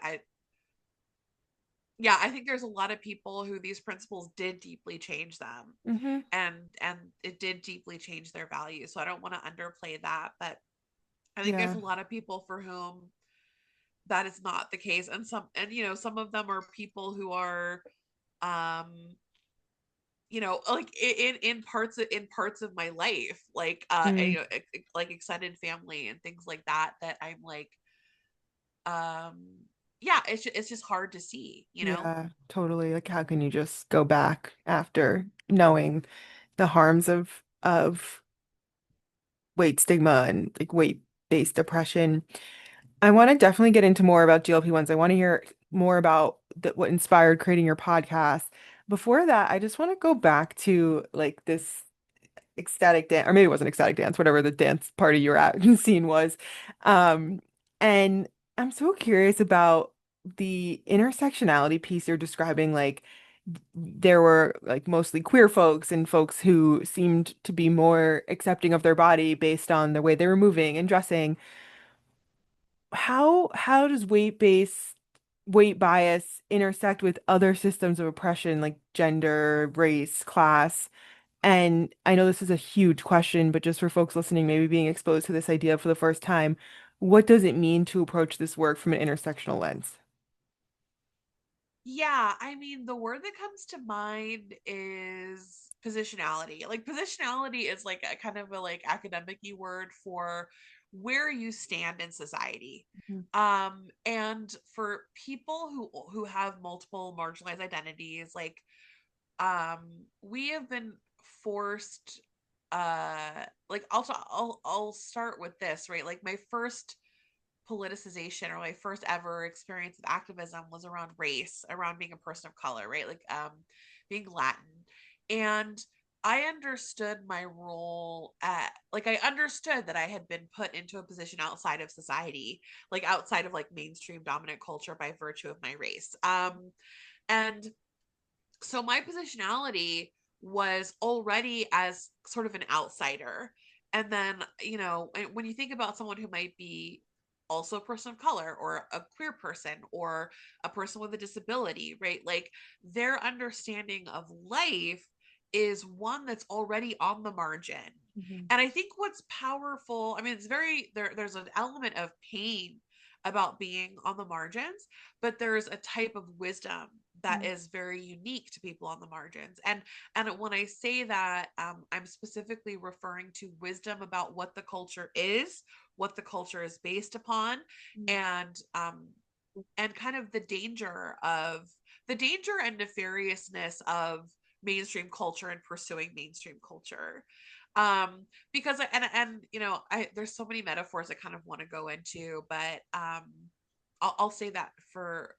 [SPEAKER 2] yeah, I think there's a lot of people who these principles did deeply change them,
[SPEAKER 1] Hmm.
[SPEAKER 2] and it did deeply change their values. So I don't want to underplay that, but I think there's
[SPEAKER 1] Yeah.
[SPEAKER 2] a lot of people for whom that is not the case, and some of them are people who are, um like in parts of my life, like
[SPEAKER 1] Mm.
[SPEAKER 2] like extended family and things like that, that I'm like, um yeah, it's just hard to see.
[SPEAKER 1] Yeah, totally. Like, how can you just go back after knowing the harms of weight stigma and like weight-based depression? I want to definitely get into more about GLP-1s. I want to hear more about what inspired creating your podcast. Before that, I just want to go back to like this ecstatic dance, or maybe it wasn't ecstatic dance, whatever the dance party you were at scene was. Um, and I'm so curious about the intersectionality piece you're describing. Like, there were like mostly queer folks and folks who seemed to be more accepting of their body based on the way they were moving and dressing. How does weight bias intersect with other systems of oppression like gender, race, class? And I know this is a huge question, but just for folks listening, maybe being exposed to this idea for the first time, what does it mean to approach this work from an intersectional lens?
[SPEAKER 2] Yeah, I mean, the word that comes to mind is positionality. Like, positionality is like a kind of a like academic-y word for where you stand in society.
[SPEAKER 1] Mhm.
[SPEAKER 2] And for people who have multiple marginalized identities, we have been forced, like, I'll start with this, right? Like, my first politicization, or my first ever experience of activism, was around race, around being a person of color, right? Like, being Latin. And I understood my role at, like, I understood that I had been put into a position outside of society, like outside of like mainstream dominant culture by virtue of my race. And so my positionality was already as sort of an outsider. And then, when you think about someone who might be also a person of color, or a queer person, or a person with a disability, right? Like, their understanding of life is one that's already on the margin.
[SPEAKER 1] Mhm.
[SPEAKER 2] And I think what's powerful, I mean, there's an element of pain about being on the margins, but there's a type of wisdom that
[SPEAKER 1] Mhm.
[SPEAKER 2] is very unique to people on the margins. And when I say that, I'm specifically referring to wisdom about what the culture is, what the culture is based upon, and kind of the danger and nefariousness of mainstream culture and pursuing mainstream culture. Because and I there's so many metaphors I kind of want to go into, but I'll say that for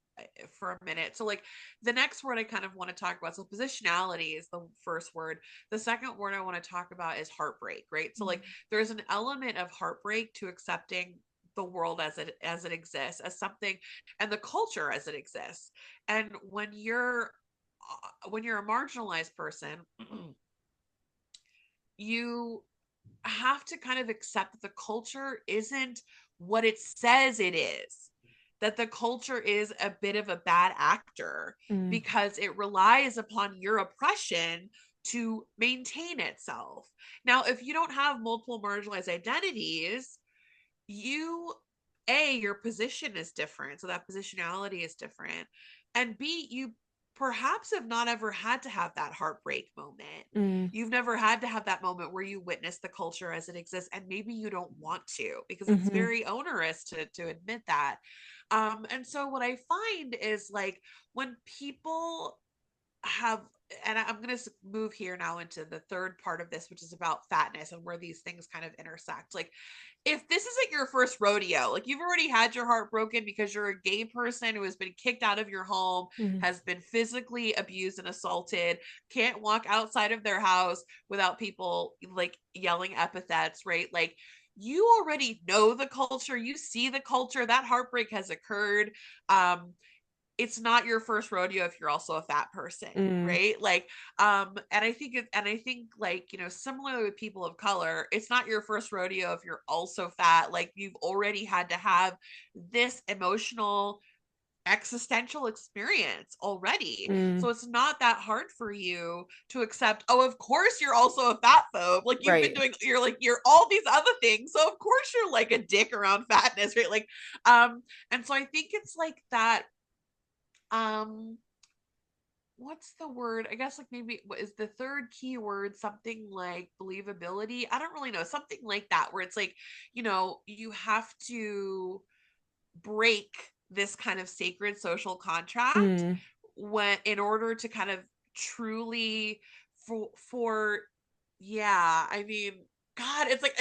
[SPEAKER 2] a minute. So, like, the next word I kind of want to talk about, so positionality is the first word. The second word I want to talk about is heartbreak, right? So, like, there's an element of heartbreak to accepting the world as it exists, as something, and the culture as it exists. And when you're a marginalized person, you have to kind of accept that the culture isn't what it says it is. That the culture is a bit of a bad actor
[SPEAKER 1] Mm,
[SPEAKER 2] because it relies upon your oppression to maintain itself. Now, if you don't have multiple marginalized identities, you your position is different, so that positionality is different, and b, you perhaps have not ever had to have that heartbreak moment.
[SPEAKER 1] mm,
[SPEAKER 2] You've never had to have that moment where you witness the culture as it exists, and maybe you don't want to because it's
[SPEAKER 1] hmm
[SPEAKER 2] very onerous to admit that. And so what I find is like when people have, and I'm going to move here now into the third part of this, which is about fatness and where these things kind of intersect. Like, if this isn't your first rodeo, like you've already had your heart broken because you're a gay person who has been kicked out of your home,
[SPEAKER 1] mm,
[SPEAKER 2] has been physically abused and assaulted, can't walk outside of their house without people like yelling epithets, right? Like, you already know the culture, you see the culture, that heartbreak has occurred. Um, it's not your first rodeo if you're also a fat person,
[SPEAKER 1] mm,
[SPEAKER 2] right? Like, and I think like, you know, similarly with people of color, it's not your first rodeo if you're also fat. Like, you've already had to have this emotional existential experience already.
[SPEAKER 1] mm.
[SPEAKER 2] So it's not that hard for you to accept, oh, of course you're also a fat phobe. Like,
[SPEAKER 1] Right.
[SPEAKER 2] you're all these other things. So of course you're like a dick around fatness, right? Like, and so I think it's like that. um what's the word? I guess like maybe what is the third keyword, something like believability. I don't really know, something like that, where it's like, you know, you have to break this kind of sacred social contract
[SPEAKER 1] Mm,
[SPEAKER 2] when in order to kind of truly for yeah, I mean, God, it's like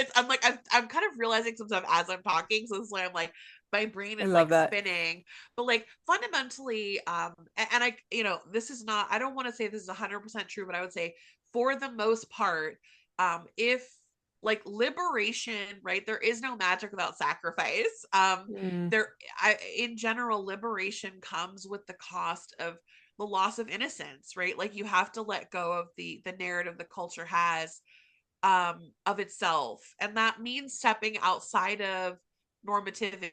[SPEAKER 2] I'm kind of realizing some stuff as I'm talking, so this is why I'm like my brain
[SPEAKER 1] I
[SPEAKER 2] is
[SPEAKER 1] love
[SPEAKER 2] like
[SPEAKER 1] that.
[SPEAKER 2] spinning. But like fundamentally, and I, you know, this is not, I don't want to say this is 100% true, but I would say for the most part, if like liberation, right, there is no magic without sacrifice.
[SPEAKER 1] Mm,
[SPEAKER 2] There, in general, liberation comes with the cost of the loss of innocence, right? Like, you have to let go of the narrative the culture has of itself, and that means stepping outside of normativity,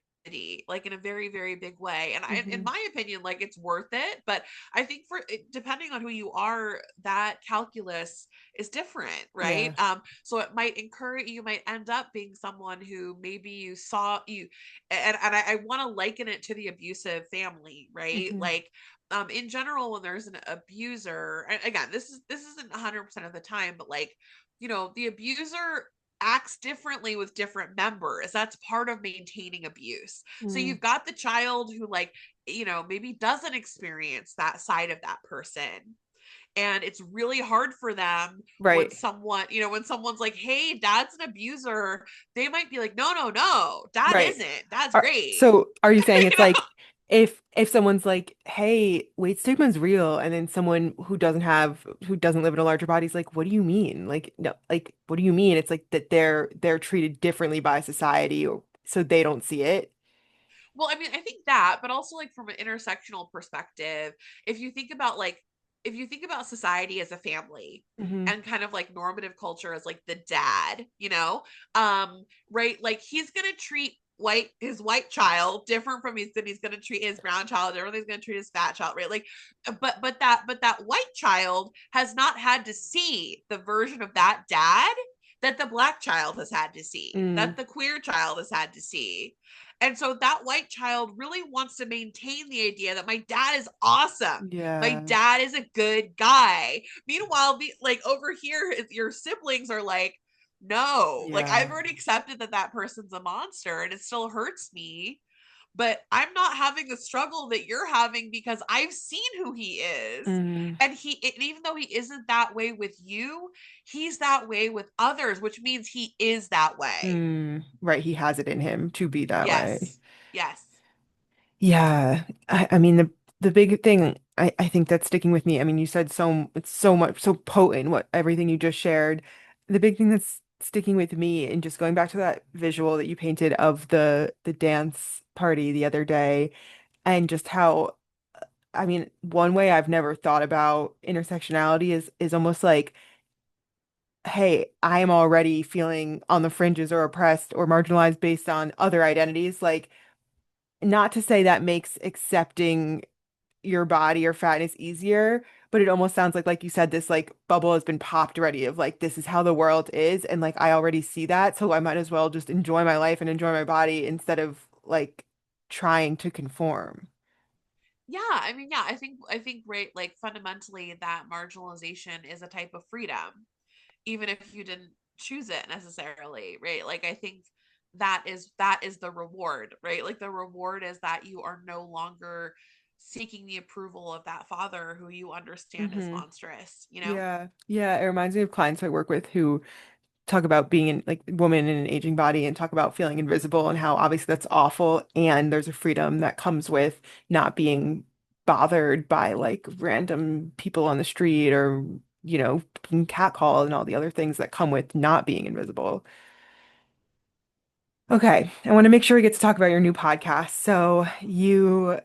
[SPEAKER 2] like in a very very big way. And in
[SPEAKER 1] hmm
[SPEAKER 2] my opinion, like, it's worth it, but I think for depending on who you are, that calculus is different, right?
[SPEAKER 1] Yeah.
[SPEAKER 2] So it might encourage, you might end up being someone who maybe you saw you, and I want to liken it to the abusive family, right?
[SPEAKER 1] hmm
[SPEAKER 2] Like, in general, when there's an abuser, and again, this isn't 100% of the time, but like, you know, the abuser acts differently with different members. That's part of maintaining abuse. So
[SPEAKER 1] Mm,
[SPEAKER 2] you've got the child who, like, you know, maybe doesn't experience that side of that person. And it's really hard for them when
[SPEAKER 1] right.
[SPEAKER 2] someone, you know, when someone's like, hey, dad's an abuser, they might be like, no, no, no, dad
[SPEAKER 1] Right.
[SPEAKER 2] isn't. Dad's
[SPEAKER 1] Are,
[SPEAKER 2] great.
[SPEAKER 1] so are you saying
[SPEAKER 2] You
[SPEAKER 1] it's
[SPEAKER 2] know?
[SPEAKER 1] like if someone's like, hey, weight stigma's real, and then someone who doesn't live in a larger body is like, what do you mean? Like, no, like, what do you mean? It's like that they're treated differently by society, or so they don't see it.
[SPEAKER 2] Well, I mean, I think that, but also like from an intersectional perspective, if you think about like, if you think about society as a family
[SPEAKER 1] Hmm
[SPEAKER 2] and kind of like normative culture as like the dad, you know, right? Like, he's gonna treat his white child different from he's gonna treat his brown child, different he's gonna treat his fat child, right? Like, but that white child has not had to see the version of that dad that the black child has had to see, that
[SPEAKER 1] Mm,
[SPEAKER 2] the queer child has had to see. And so that white child really wants to maintain the idea that my dad is awesome. My
[SPEAKER 1] yeah.
[SPEAKER 2] dad is a good guy. Meanwhile, like over here, your siblings are like, no, like,
[SPEAKER 1] Yeah.
[SPEAKER 2] I've already accepted that that person's a monster and it still hurts me. But I'm not having the struggle that you're having because I've seen who he is.
[SPEAKER 1] Mm,
[SPEAKER 2] And even though he isn't that way with you, he's that way with others, which means he is that way.
[SPEAKER 1] right. He has it in him to be that way.
[SPEAKER 2] Yes. Yes.
[SPEAKER 1] Yeah. I mean the big thing I think that's sticking with me. I mean, you said it's so much so potent what everything you just shared. The big thing that's sticking with me and just going back to that visual that you painted of the dance party the other day and just how I mean, one way I've never thought about intersectionality is almost like, hey, I am already feeling on the fringes or oppressed or marginalized based on other identities. Like, not to say that makes accepting your body or fatness easier, but it almost sounds like you said, this like bubble has been popped already of like this is how the world is, and like I already see that, so I might as well just enjoy my life and enjoy my body instead of like trying to conform.
[SPEAKER 2] Yeah, I mean, yeah, I think right, like fundamentally that marginalization is a type of freedom, even if you didn't choose it necessarily, right? Like I think that is the reward, right? Like the reward is that you are no longer seeking the approval of that father who you understand is
[SPEAKER 1] Hmm.
[SPEAKER 2] monstrous, you know?
[SPEAKER 1] Yeah. Yeah. It reminds me of clients I work with who talk about being in like woman in an aging body and talk about feeling invisible and how obviously that's awful. And there's a freedom that comes with not being bothered by like random people on the street or, being catcalled and all the other things that come with not being invisible. Okay. I want to make sure we get to talk about your new podcast. So you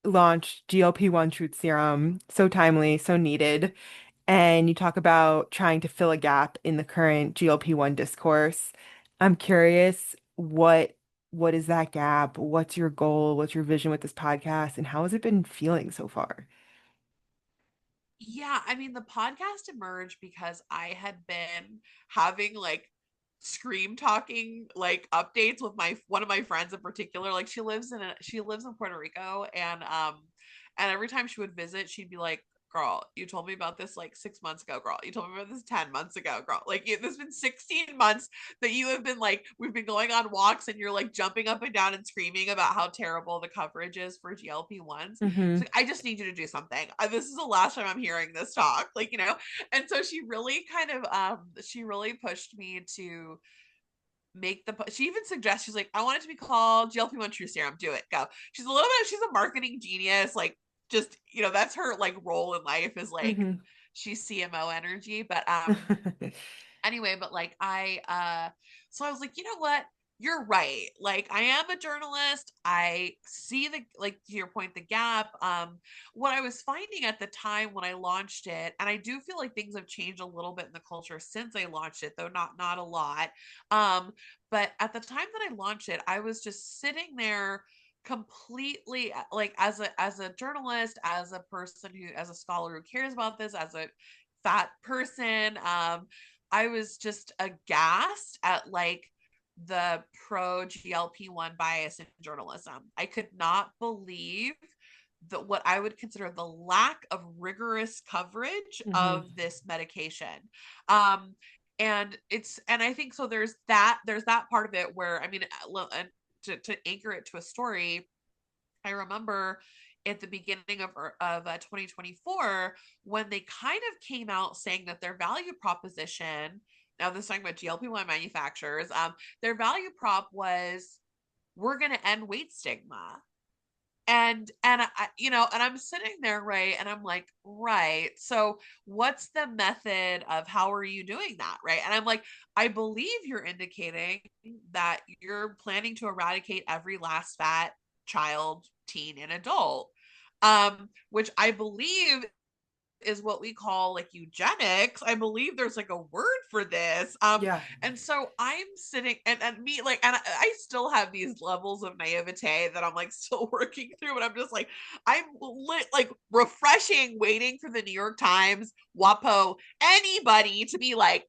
[SPEAKER 1] launched GLP-1 Truth Serum, so timely, so needed. And you talk about trying to fill a gap in the current GLP-1 discourse. I'm curious, what is that gap? What's your goal? What's your vision with this podcast? And how has it been feeling so far?
[SPEAKER 2] Yeah, I mean, the podcast emerged because I had been having like scream talking like updates with my one of my friends in particular. Like she lives in Puerto Rico, and every time she would visit, she'd be like, "Girl, you told me about this like 6 months ago, girl. You told me about this 10 months ago, girl. Like there's been 16 months that you have been like we've been going on walks and you're like jumping up and down and screaming about how terrible the coverage is for GLP-1s.
[SPEAKER 1] Hmm.
[SPEAKER 2] She's like, I just need you to do something. This is the last time I'm hearing this talk, like, you know? And so she really pushed me to she even suggests, she's like, I want it to be called GLP-1 True Serum. Do it. Go. She's a marketing genius. Like, just, that's her like role in life is like,
[SPEAKER 1] Hmm.
[SPEAKER 2] she's CMO energy. But, anyway, but like so I was like, you know what, you're right, like I am a journalist, I see the, like, to your point, the gap. What I was finding at the time when I launched it, and I do feel like things have changed a little bit in the culture since I launched it, though not a lot. um but at the time that I launched it, I was just sitting there completely, like, as a journalist, as a person who, as a scholar who cares about this, as a fat person. I was just aghast at like the pro GLP-1 bias in journalism. I could not believe that what I would consider the lack of rigorous coverage
[SPEAKER 1] Hmm.
[SPEAKER 2] of this medication. Um, and I think so. There's that part of it where, I mean, and to anchor it to a story, I remember at the beginning of 2024 when they kind of came out saying that their value proposition. Now, this is talking about GLP-1 manufacturers. Their value prop was, we're going to end weight stigma. And and I'm sitting there, right, and I'm like, right, so what's the method of how are you doing that, right? And I'm like, I believe you're indicating that you're planning to eradicate every last fat child, teen, and adult, which I believe is what we call like eugenics. I believe there's like a word for this.
[SPEAKER 1] Yeah.
[SPEAKER 2] And so I'm sitting, and me, like, and I still have these levels of naivete that I'm like still working through, but I'm just like, I'm like refreshing, waiting for the New York Times, WAPO, anybody to be like,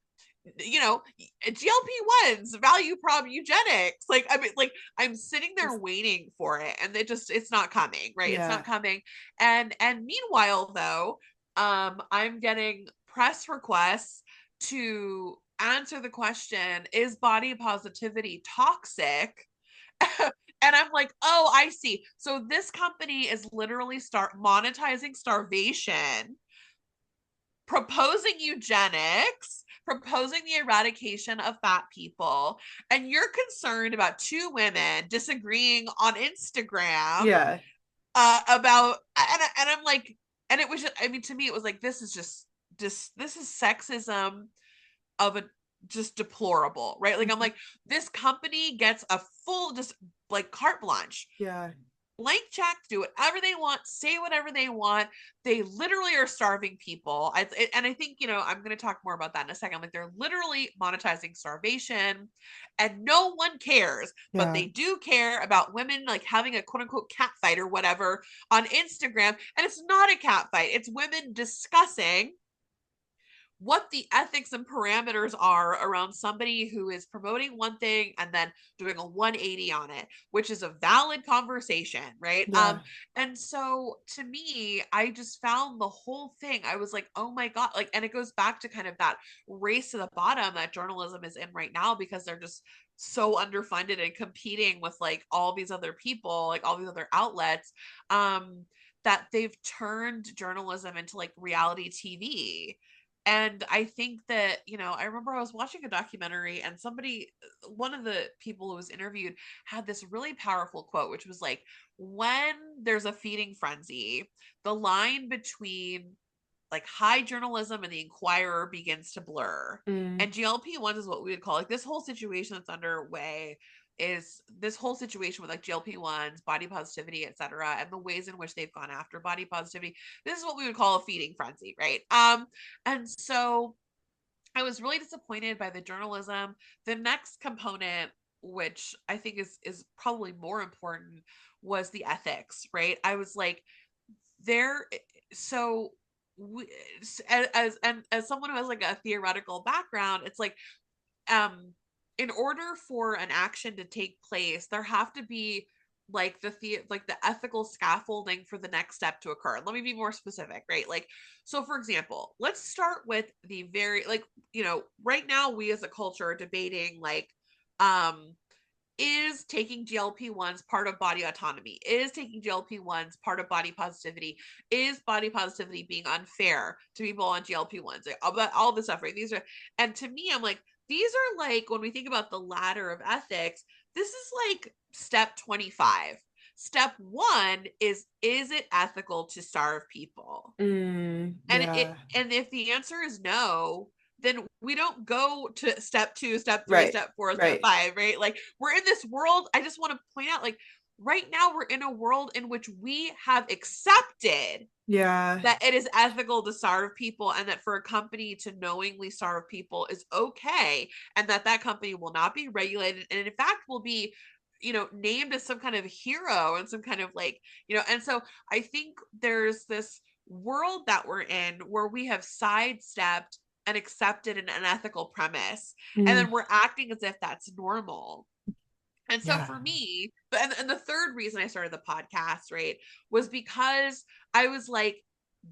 [SPEAKER 2] GLP-1s, value prop eugenics. Like, I mean, like, I'm sitting there
[SPEAKER 1] Just
[SPEAKER 2] waiting for it, and it's not coming, right? It's
[SPEAKER 1] yeah.
[SPEAKER 2] not coming. And meanwhile, though, I'm getting press requests to answer the question, is body positivity toxic? And I'm like, oh, I see. So this company is literally start monetizing starvation, proposing eugenics, proposing the eradication of fat people, and you're concerned about two women disagreeing on Instagram
[SPEAKER 1] Yeah.
[SPEAKER 2] about, and I'm like, and it was just, I mean, to me, it was like, this is just this is sexism of a just deplorable, right? Like I'm
[SPEAKER 1] Mhm.
[SPEAKER 2] like, this company gets a full just like carte blanche,
[SPEAKER 1] Yeah.
[SPEAKER 2] blank check, do whatever they want, say whatever they want. They literally are starving people. And I think, I'm going to talk more about that in a second. Like they're literally monetizing starvation and no one cares, but
[SPEAKER 1] Yeah.
[SPEAKER 2] they do care about women like having a quote unquote cat fight or whatever on Instagram. And it's not a cat fight, it's women discussing what the ethics and parameters are around somebody who is promoting one thing and then doing a 180 on it, which is a valid conversation, right?
[SPEAKER 1] Yeah.
[SPEAKER 2] And so to me, I just found the whole thing, I was like, oh my god, like, and it goes back to kind of that race to the bottom that journalism is in right now, because they're just so underfunded and competing with like all these other people, like all these other outlets, um that they've turned journalism into like reality TV. And I think that, I remember I was watching a documentary and one of the people who was interviewed had this really powerful quote, which was like, when there's a feeding frenzy, the line between like high journalism and the Inquirer begins to blur.
[SPEAKER 1] Mm.
[SPEAKER 2] And GLP-1s is what we would call like this whole situation that's underway, is this whole situation with like GLP-1s, body positivity, etc., and the ways in which they've gone after body positivity. This is what we would call a feeding frenzy, right? And so I was really disappointed by the journalism. The next component, which I think is probably more important, was the ethics, right? I was like, there so we, as someone who has like a theoretical background, it's like, um in order for an action to take place, there have to be like the ethical scaffolding for the next step to occur. Let me be more specific, right? Like, so for example, let's start with the very like, right now we as a culture are debating like, um is taking GLP-1s part of body autonomy? Is taking GLP-1s part of body positivity? Is body positivity being unfair to people on GLP-1s? Like, all this stuff, right? And to me, I'm like, these are like, when we think about the ladder of ethics, this is like step 25. Step one is it ethical to starve people?
[SPEAKER 1] Mm.
[SPEAKER 2] And
[SPEAKER 1] Yeah.
[SPEAKER 2] if the answer is no, then we don't go to step two, step three,
[SPEAKER 1] Right.
[SPEAKER 2] step four, step
[SPEAKER 1] Right.
[SPEAKER 2] five, right? Like we're in this world. I just want to point out, like, right now we're in a world in which we have accepted
[SPEAKER 1] Yeah.
[SPEAKER 2] that it is ethical to starve people, and that for a company to knowingly starve people is okay, and that company will not be regulated, and in fact will be, named as some kind of hero and some kind of like, and so I think there's this world that we're in where we have sidestepped and accepted an ethical premise, and
[SPEAKER 1] Mm.
[SPEAKER 2] then we're acting as if that's normal. And so
[SPEAKER 1] Yeah.
[SPEAKER 2] for me, and the third reason I started the podcast, right, was because I was like,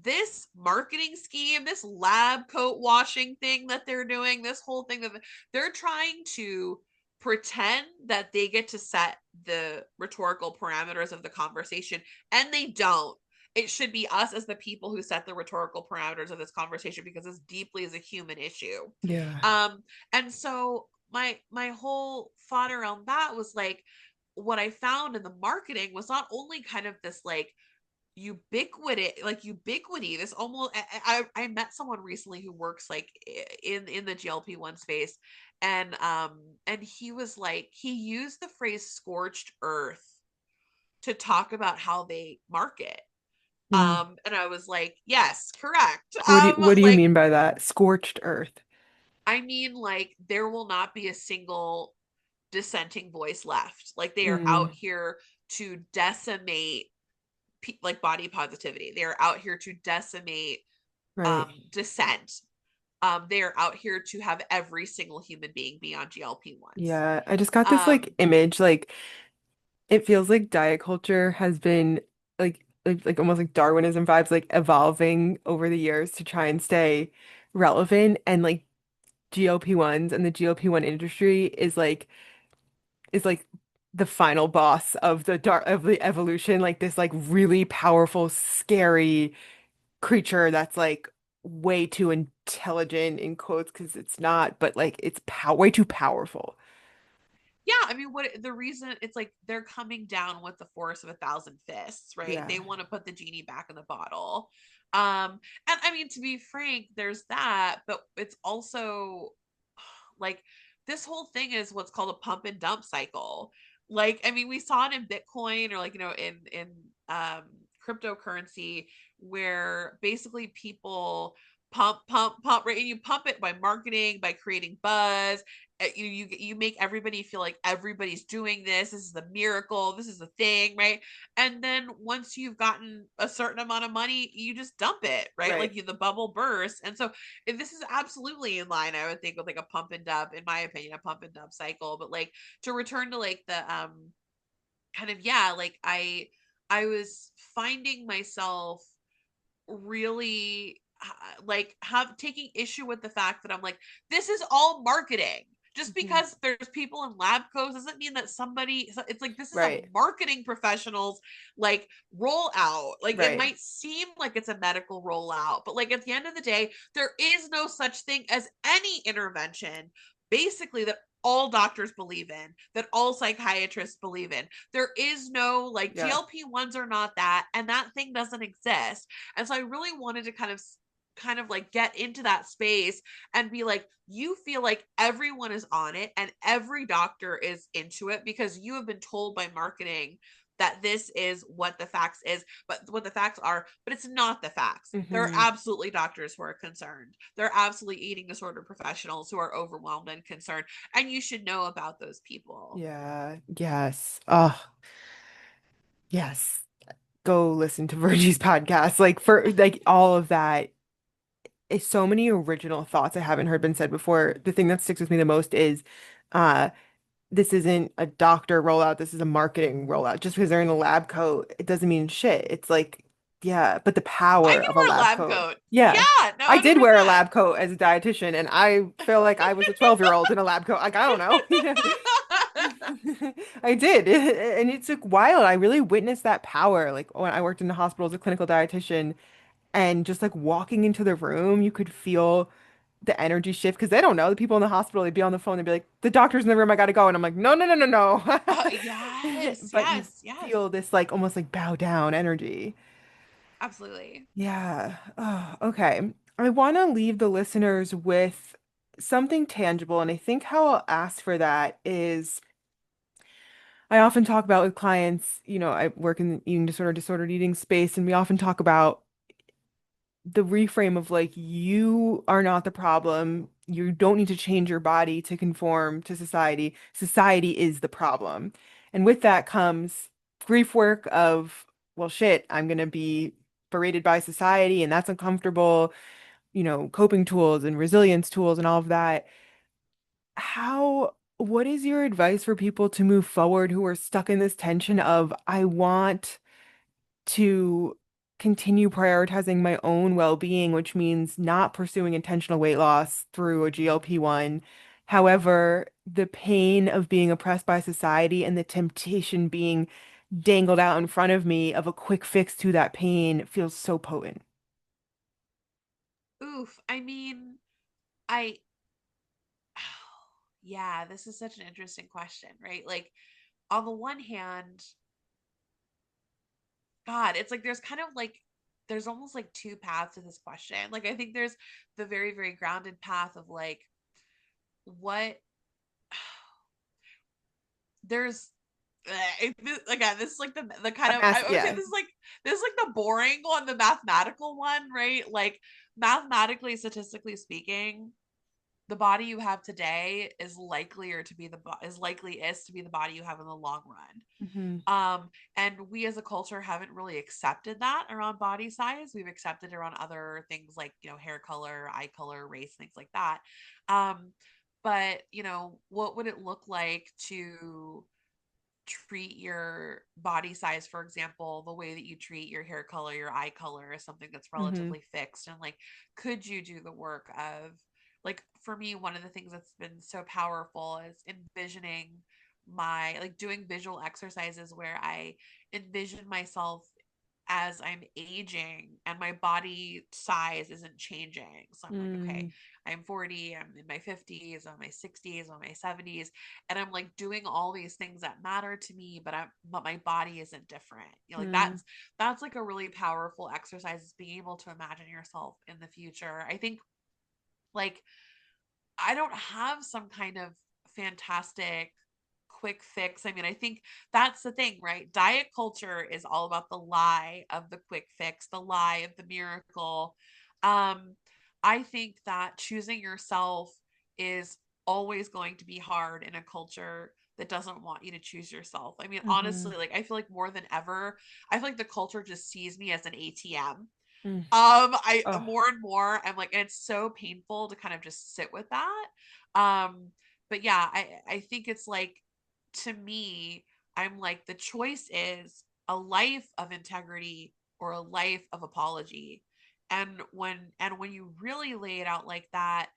[SPEAKER 2] this marketing scheme, this lab coat washing thing that they're doing, this whole thing that they're trying to pretend that they get to set the rhetorical parameters of the conversation, and they don't. It should be us as the people who set the rhetorical parameters of this conversation, because this deeply is a human issue.
[SPEAKER 1] Yeah.
[SPEAKER 2] Um, and so my whole thought around that was like, what I found in the marketing was not only kind of this like ubiquity, this almost, I met someone recently who works like in the GLP-1 space, and he was like, he used the phrase scorched earth to talk about how they market.
[SPEAKER 1] Mm.
[SPEAKER 2] And I was like, yes, correct.
[SPEAKER 1] What do you
[SPEAKER 2] Like,
[SPEAKER 1] mean by that? Scorched earth.
[SPEAKER 2] I mean, like, there will not be a single dissenting voice left. Like, they are out
[SPEAKER 1] Mm.
[SPEAKER 2] here to decimate like body positivity. They are out here to decimate
[SPEAKER 1] Right.
[SPEAKER 2] dissent. They are out here to have every single human being be on GLP-1s.
[SPEAKER 1] Yeah. I just got this
[SPEAKER 2] Um,
[SPEAKER 1] like image, like it feels like diet culture has been like almost like Darwinism vibes, like evolving over the years to try and stay relevant, and like GLP-1s and the GLP-1 industry is like the final boss of the evolution, like this like really powerful, scary creature that's like way too intelligent in quotes because it's not, but like it's way too powerful.
[SPEAKER 2] yeah, I mean, what the reason it's like they're coming down with the force of a thousand fists, right?
[SPEAKER 1] Yeah.
[SPEAKER 2] They want to put the genie back in the bottle. And I mean, to be frank, there's that, but it's also like this whole thing is what's called a pump and dump cycle. Like, I mean, we saw it in Bitcoin, or like, in um cryptocurrency, where basically people pump, right? And you pump it by marketing, by creating buzz. You make everybody feel like everybody's doing this. This is the miracle. This is the thing, right? And then once you've gotten a certain amount of money, you just dump it, right?
[SPEAKER 1] Right.
[SPEAKER 2] Like the bubble bursts. And so this is absolutely in line, I would think, with like a pump and dump, in my opinion, a pump and dump cycle. But like, to return to like the kind of, yeah, like I was finding myself really like have taking issue with the fact that I'm like, this is all marketing. Just
[SPEAKER 1] Hmm.
[SPEAKER 2] because there's people in lab coats doesn't mean that somebody, it's like, this is a
[SPEAKER 1] Right.
[SPEAKER 2] marketing professionals like rollout. Like, it
[SPEAKER 1] Right.
[SPEAKER 2] might seem like it's a medical rollout, but like at the end of the day, there is no such thing as any intervention basically that all doctors believe in, that all psychiatrists believe in. There is no, like,
[SPEAKER 1] Yeah.
[SPEAKER 2] GLP-1s are not that, and that thing doesn't exist. And so I really wanted to kind of like get into that space and be like, you feel like everyone is on it and every doctor is into it because you have been told by marketing that this is what the facts is, but what the facts are, but it's not the facts. There are
[SPEAKER 1] Hmm.
[SPEAKER 2] absolutely doctors who are concerned. There are absolutely eating disorder professionals who are overwhelmed and concerned, and you should know about those people.
[SPEAKER 1] Yeah. Yes. Oh, yes. Go listen to Virgie's podcast. Like for like all of that. It's so many original thoughts I haven't heard been said before. The thing that sticks with me the most is uh this isn't a doctor rollout, this is a marketing rollout. Just because they're in a lab coat, it doesn't mean shit. It's like, yeah, but the
[SPEAKER 2] I
[SPEAKER 1] power
[SPEAKER 2] can
[SPEAKER 1] of a
[SPEAKER 2] wear a
[SPEAKER 1] lab
[SPEAKER 2] lab
[SPEAKER 1] coat.
[SPEAKER 2] coat.
[SPEAKER 1] Yeah.
[SPEAKER 2] Yeah, no,
[SPEAKER 1] I did wear a
[SPEAKER 2] 100%.
[SPEAKER 1] lab coat as a dietitian, and I feel like I was a 12-year-old in a lab coat. Like, I don't know. I did. And it's like wild. I really witnessed that power. Like when I worked in the hospital as a clinical dietitian, and just like walking into the room, you could feel the energy shift because they don't know. The people in the hospital, they'd be on the phone, they'd be like, the doctor's in the room, I gotta go. And I'm like, no, no, no, no, no.
[SPEAKER 2] Yes,
[SPEAKER 1] But you
[SPEAKER 2] yes, yes,
[SPEAKER 1] feel this like almost like bow down energy.
[SPEAKER 2] absolutely.
[SPEAKER 1] Yeah. Oh, okay. I want to leave the listeners with something tangible. And I think how I'll ask for that is I often talk about with clients, I work in the eating disorder, disordered eating space, and we often talk about the reframe of like you are not the problem. You don't need to change your body to conform to society. Society is the problem. And with that comes grief work of, well, shit, I'm gonna be berated by society and that's uncomfortable, coping tools and resilience tools and all of that. What is your advice for people to move forward who are stuck in this tension of I want to continue prioritizing my own well-being, which means not pursuing intentional weight loss through a GLP-1. However, the pain of being oppressed by society and the temptation being dangled out in front of me of a quick fix to that pain feels so potent.
[SPEAKER 2] Oof. I mean, I, yeah, this is such an interesting question, right? Like, on the one hand, God, it's like there's kind of like, there's almost like two paths to this question. Like, I think there's the very, very grounded path of like, what, there's, again, this is like the kind
[SPEAKER 1] I'm
[SPEAKER 2] of, I
[SPEAKER 1] asking,
[SPEAKER 2] would say
[SPEAKER 1] yeah.
[SPEAKER 2] this is like, the boring one, the mathematical one, right? Like, mathematically, statistically speaking, the body you have today is likelier to be is likely is to be the body you have in the long run.
[SPEAKER 1] Hmm.
[SPEAKER 2] And we as a culture haven't really accepted that around body size. We've accepted around other things like, hair color, eye color, race, things like that. um but what would it look like to treat your body size, for example, the way that you treat your hair color, your eye color, is something that's
[SPEAKER 1] Hmm.
[SPEAKER 2] relatively fixed? And like, could you do the work of, like, for me, one of the things that's been so powerful is envisioning my, like, doing visual exercises where I envision myself as I'm aging and my body size isn't changing. So I'm like, okay,
[SPEAKER 1] Mm,
[SPEAKER 2] I'm 40, I'm in my 50s, I'm in my 60s, I'm in my 70s, and I'm like doing all these things that matter to me, but my body isn't different. Like,
[SPEAKER 1] mm,
[SPEAKER 2] that's like a really powerful exercise, is being able to imagine yourself in the future. I think, like, I don't have some kind of fantastic quick fix. I mean, I think that's the thing, right? Diet culture is all about the lie of the quick fix, the lie of the miracle. Um, I think that choosing yourself is always going to be hard in a culture that doesn't want you to choose yourself. I mean,
[SPEAKER 1] Hmm.
[SPEAKER 2] honestly, like I feel like more than ever, I feel like the culture just sees me as an ATM.
[SPEAKER 1] Mm.
[SPEAKER 2] I
[SPEAKER 1] Oh.
[SPEAKER 2] more and more I'm like, and it's so painful to kind of just sit with that. Um, but yeah, I think it's like, to me, I'm like, the choice is a life of integrity or a life of apology. And when you really lay it out like that,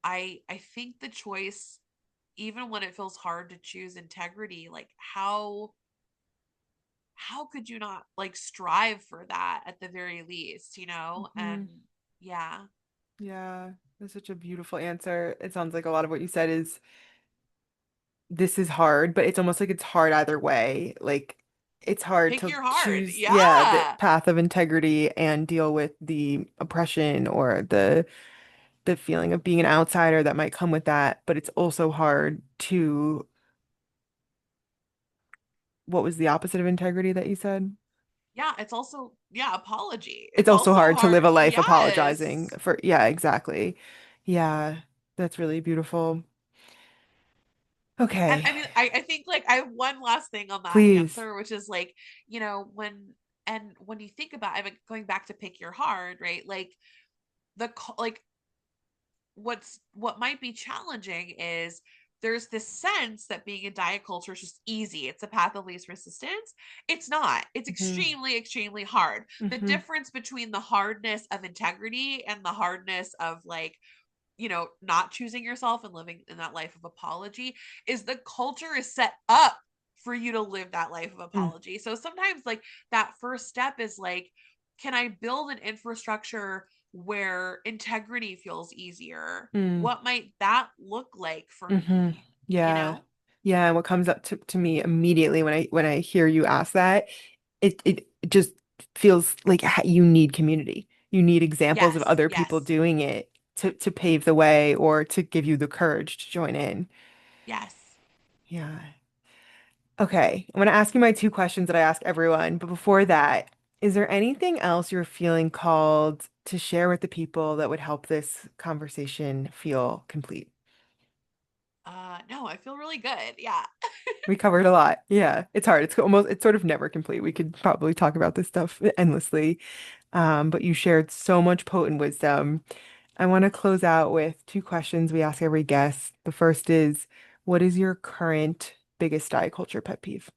[SPEAKER 2] I think the choice, even when it feels hard to choose integrity, like how could you not like strive for that at the very least, you know? And
[SPEAKER 1] Hmm.
[SPEAKER 2] yeah.
[SPEAKER 1] Yeah, that's such a beautiful answer. It sounds like a lot of what you said is this is hard, but it's almost like it's hard either way. Like it's hard
[SPEAKER 2] Pick
[SPEAKER 1] to
[SPEAKER 2] your heart.
[SPEAKER 1] choose, yeah, the
[SPEAKER 2] Yeah.
[SPEAKER 1] path of integrity and deal with the oppression or the feeling of being an outsider that might come with that. But it's also hard to, what was the opposite of integrity that you said?
[SPEAKER 2] Yeah, it's also, yeah, apology.
[SPEAKER 1] It's
[SPEAKER 2] It's
[SPEAKER 1] also
[SPEAKER 2] also
[SPEAKER 1] hard to live
[SPEAKER 2] hard.
[SPEAKER 1] a life apologizing
[SPEAKER 2] Yes.
[SPEAKER 1] for, yeah, exactly. Yeah, that's really beautiful.
[SPEAKER 2] And
[SPEAKER 1] Okay,
[SPEAKER 2] I mean, I think like I have one last thing on that
[SPEAKER 1] please.
[SPEAKER 2] answer, which is like, when you think about, I mean, going back to pick your heart, right? Like like what might be challenging is there's this sense that being in diet culture is just easy. It's a path of least resistance. It's not. It's
[SPEAKER 1] Hmm.
[SPEAKER 2] extremely, extremely hard. The
[SPEAKER 1] Hmm.
[SPEAKER 2] difference between the hardness of integrity and the hardness of like, not choosing yourself and living in that life of apology is the culture is set up for you to live that life of
[SPEAKER 1] Mm.
[SPEAKER 2] apology. So sometimes, like, that first step is like, can I build an infrastructure where integrity feels easier?
[SPEAKER 1] Mm.
[SPEAKER 2] What might that look like for
[SPEAKER 1] Hmm.
[SPEAKER 2] me? You
[SPEAKER 1] Yeah.
[SPEAKER 2] know?
[SPEAKER 1] Yeah, and what comes up to me immediately when I hear you ask that, it just feels like you need community. You need examples of
[SPEAKER 2] Yes,
[SPEAKER 1] other people
[SPEAKER 2] yes,
[SPEAKER 1] doing it to pave the way or to give you the courage to join in.
[SPEAKER 2] yes.
[SPEAKER 1] Yeah. Okay, I'm going to ask you my two questions that I ask everyone, but before that, is there anything else you're feeling called to share with the people that would help this conversation feel complete?
[SPEAKER 2] No, I feel really good. Yeah.
[SPEAKER 1] We covered a lot. Yeah, it's hard. It's sort of never complete. We could probably talk about this stuff endlessly. But you shared so much potent wisdom. I want to close out with two questions we ask every guest. The first is, what is your current biggest diet culture pet peeve?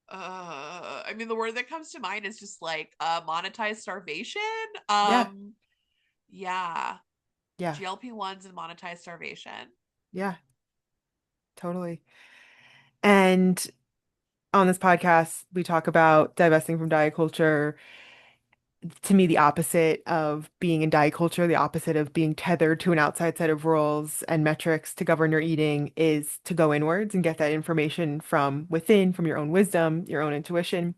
[SPEAKER 2] I mean, the word that comes to mind is just like monetized starvation.
[SPEAKER 1] Yeah,
[SPEAKER 2] Yeah,
[SPEAKER 1] yeah,
[SPEAKER 2] GLP-1s and monetized starvation.
[SPEAKER 1] yeah, totally. And on this podcast, we talk about divesting from diet culture. To me, the opposite of being in diet culture, the opposite of being tethered to an outside set of rules and metrics to govern your eating is to go inwards and get that information from within, from your own wisdom, your own intuition.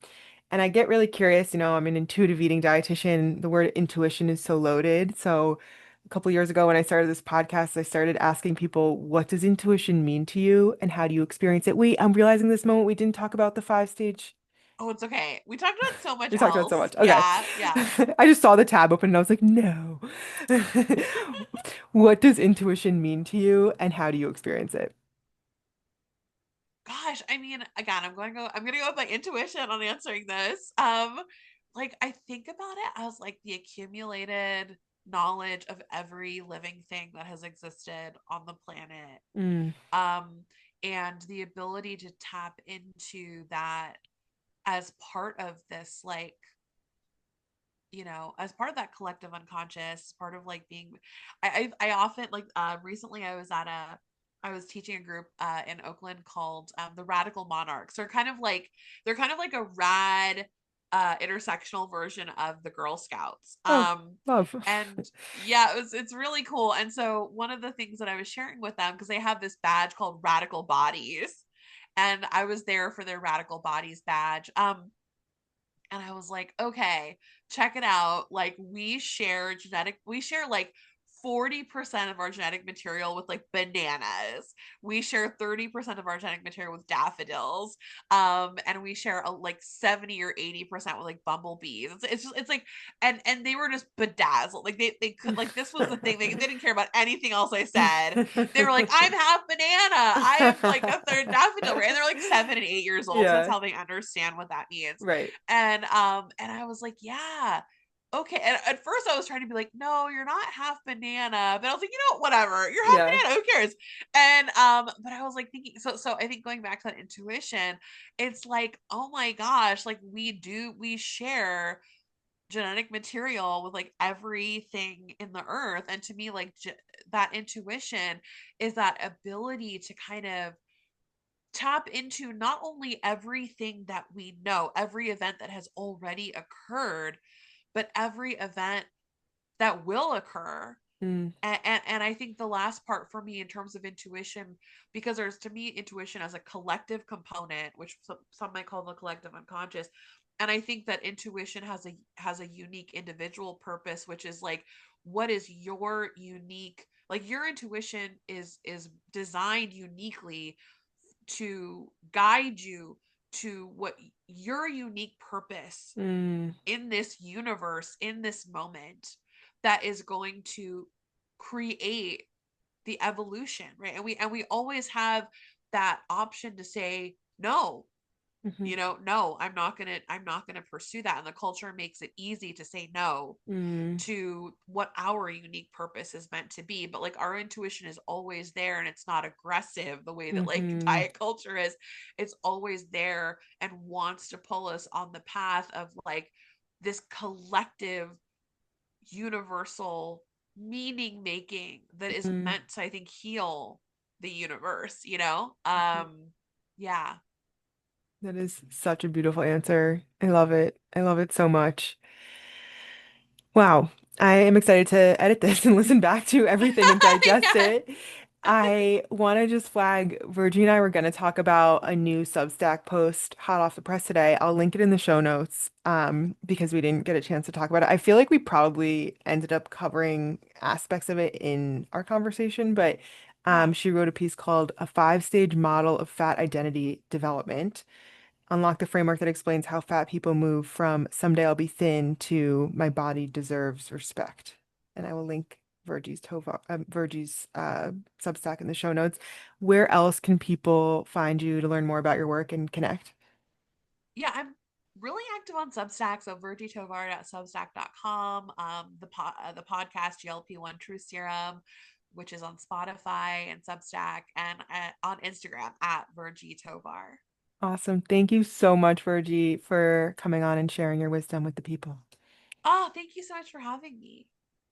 [SPEAKER 1] And I get really curious, I'm an intuitive eating dietitian. The word intuition is so loaded. So a couple years ago when I started this podcast, I started asking people, what does intuition mean to you and how do you experience it? Wait, I'm realizing this moment we didn't talk about the five stage.
[SPEAKER 2] Oh, it's okay. We talked about so much
[SPEAKER 1] We talked about so
[SPEAKER 2] else.
[SPEAKER 1] much. Okay.
[SPEAKER 2] Yeah, yeah.
[SPEAKER 1] I just saw the tab open and I was like, no. What does intuition mean to you and how do you experience it?
[SPEAKER 2] Gosh, I mean, again, I'm gonna go with my intuition on answering this. Like I think about it as like the accumulated knowledge of every living thing that has existed on the planet.
[SPEAKER 1] Mm,
[SPEAKER 2] Um, and the ability to tap into that as part of this, like, as part of that collective unconscious, part of like being, I often like, recently I was teaching a group in Oakland called the Radical Monarchs. They're kind of like a rad intersectional version of the Girl Scouts.
[SPEAKER 1] oh, love.
[SPEAKER 2] And yeah, it's really cool. And so one of the things that I was sharing with them, because they have this badge called Radical Bodies, and I was there for their Radical Bodies badge. And I was like, okay, check it out. Like we share like 40% of our genetic material with like bananas. We share 30% of our genetic material with daffodils. And we share like 70 or 80% with like bumblebees. It's just it's like and they were just bedazzled. Like they could like this was the thing. They didn't care about anything else I said. They were like, I'm half banana. I am like a third daffodil. Right? And they're like 7 and 8 years old. So that's
[SPEAKER 1] Yeah,
[SPEAKER 2] how they understand what that means.
[SPEAKER 1] right.
[SPEAKER 2] And I was like, yeah, okay. And at first I was trying to be like, no, you're not half banana. But I was like, you know, whatever. You're half
[SPEAKER 1] Yeah.
[SPEAKER 2] banana. Who cares? And but I was like thinking, so I think going back to that intuition, it's like, oh my gosh, like we share genetic material with like everything in the earth. And to me, like that intuition is that ability to kind of tap into not only everything that we know, every event that has already occurred, but every event that will occur.
[SPEAKER 1] Mm,
[SPEAKER 2] And I think the last part for me in terms of intuition, because there's to me intuition as a collective component, which some might call the collective unconscious. And I think that intuition has a unique individual purpose, which is like, what is your unique, like your intuition is designed uniquely to guide you to what your unique purpose
[SPEAKER 1] mm,
[SPEAKER 2] in this universe, in this moment, that is going to create the evolution, right? And we always have that option to say no,
[SPEAKER 1] mhm,
[SPEAKER 2] no, I'm not gonna pursue that. And the culture makes it easy to say no
[SPEAKER 1] mm,
[SPEAKER 2] to what our unique purpose is meant to be. But like our intuition is always there, and it's not aggressive the way that like
[SPEAKER 1] mhm,
[SPEAKER 2] diet culture is. It's always there and wants to pull us on the path of like this collective universal meaning making that is
[SPEAKER 1] mm.
[SPEAKER 2] meant to, I think, heal the universe, yeah.
[SPEAKER 1] That is such a beautiful answer. I love it. I love it so much. Wow. I am excited to edit this and listen back to everything and digest
[SPEAKER 2] Yeah.
[SPEAKER 1] it. I want to just flag Virgie and I were going to talk about a new Substack post hot off the press today. I'll link it in the show notes because we didn't get a chance to talk about it. I feel like we probably ended up covering aspects of it in our conversation, but
[SPEAKER 2] Yeah.
[SPEAKER 1] she wrote a piece called A Five-Stage Model of Fat Identity Development. Unlock the framework that explains how fat people move from someday I'll be thin to my body deserves respect. And I will link Virgie's Substack in the show notes. Where else can people find you to learn more about your work and connect?
[SPEAKER 2] Yeah, I'm really active on Substack, so virgietovar.substack.com. The podcast GLP-1 Truth Serum, which is on Spotify and Substack, and on Instagram at Virgie Tovar.
[SPEAKER 1] Awesome. Thank you so much, Virgie, for coming on and sharing your wisdom with the people.
[SPEAKER 2] Oh, thank you so much for having me.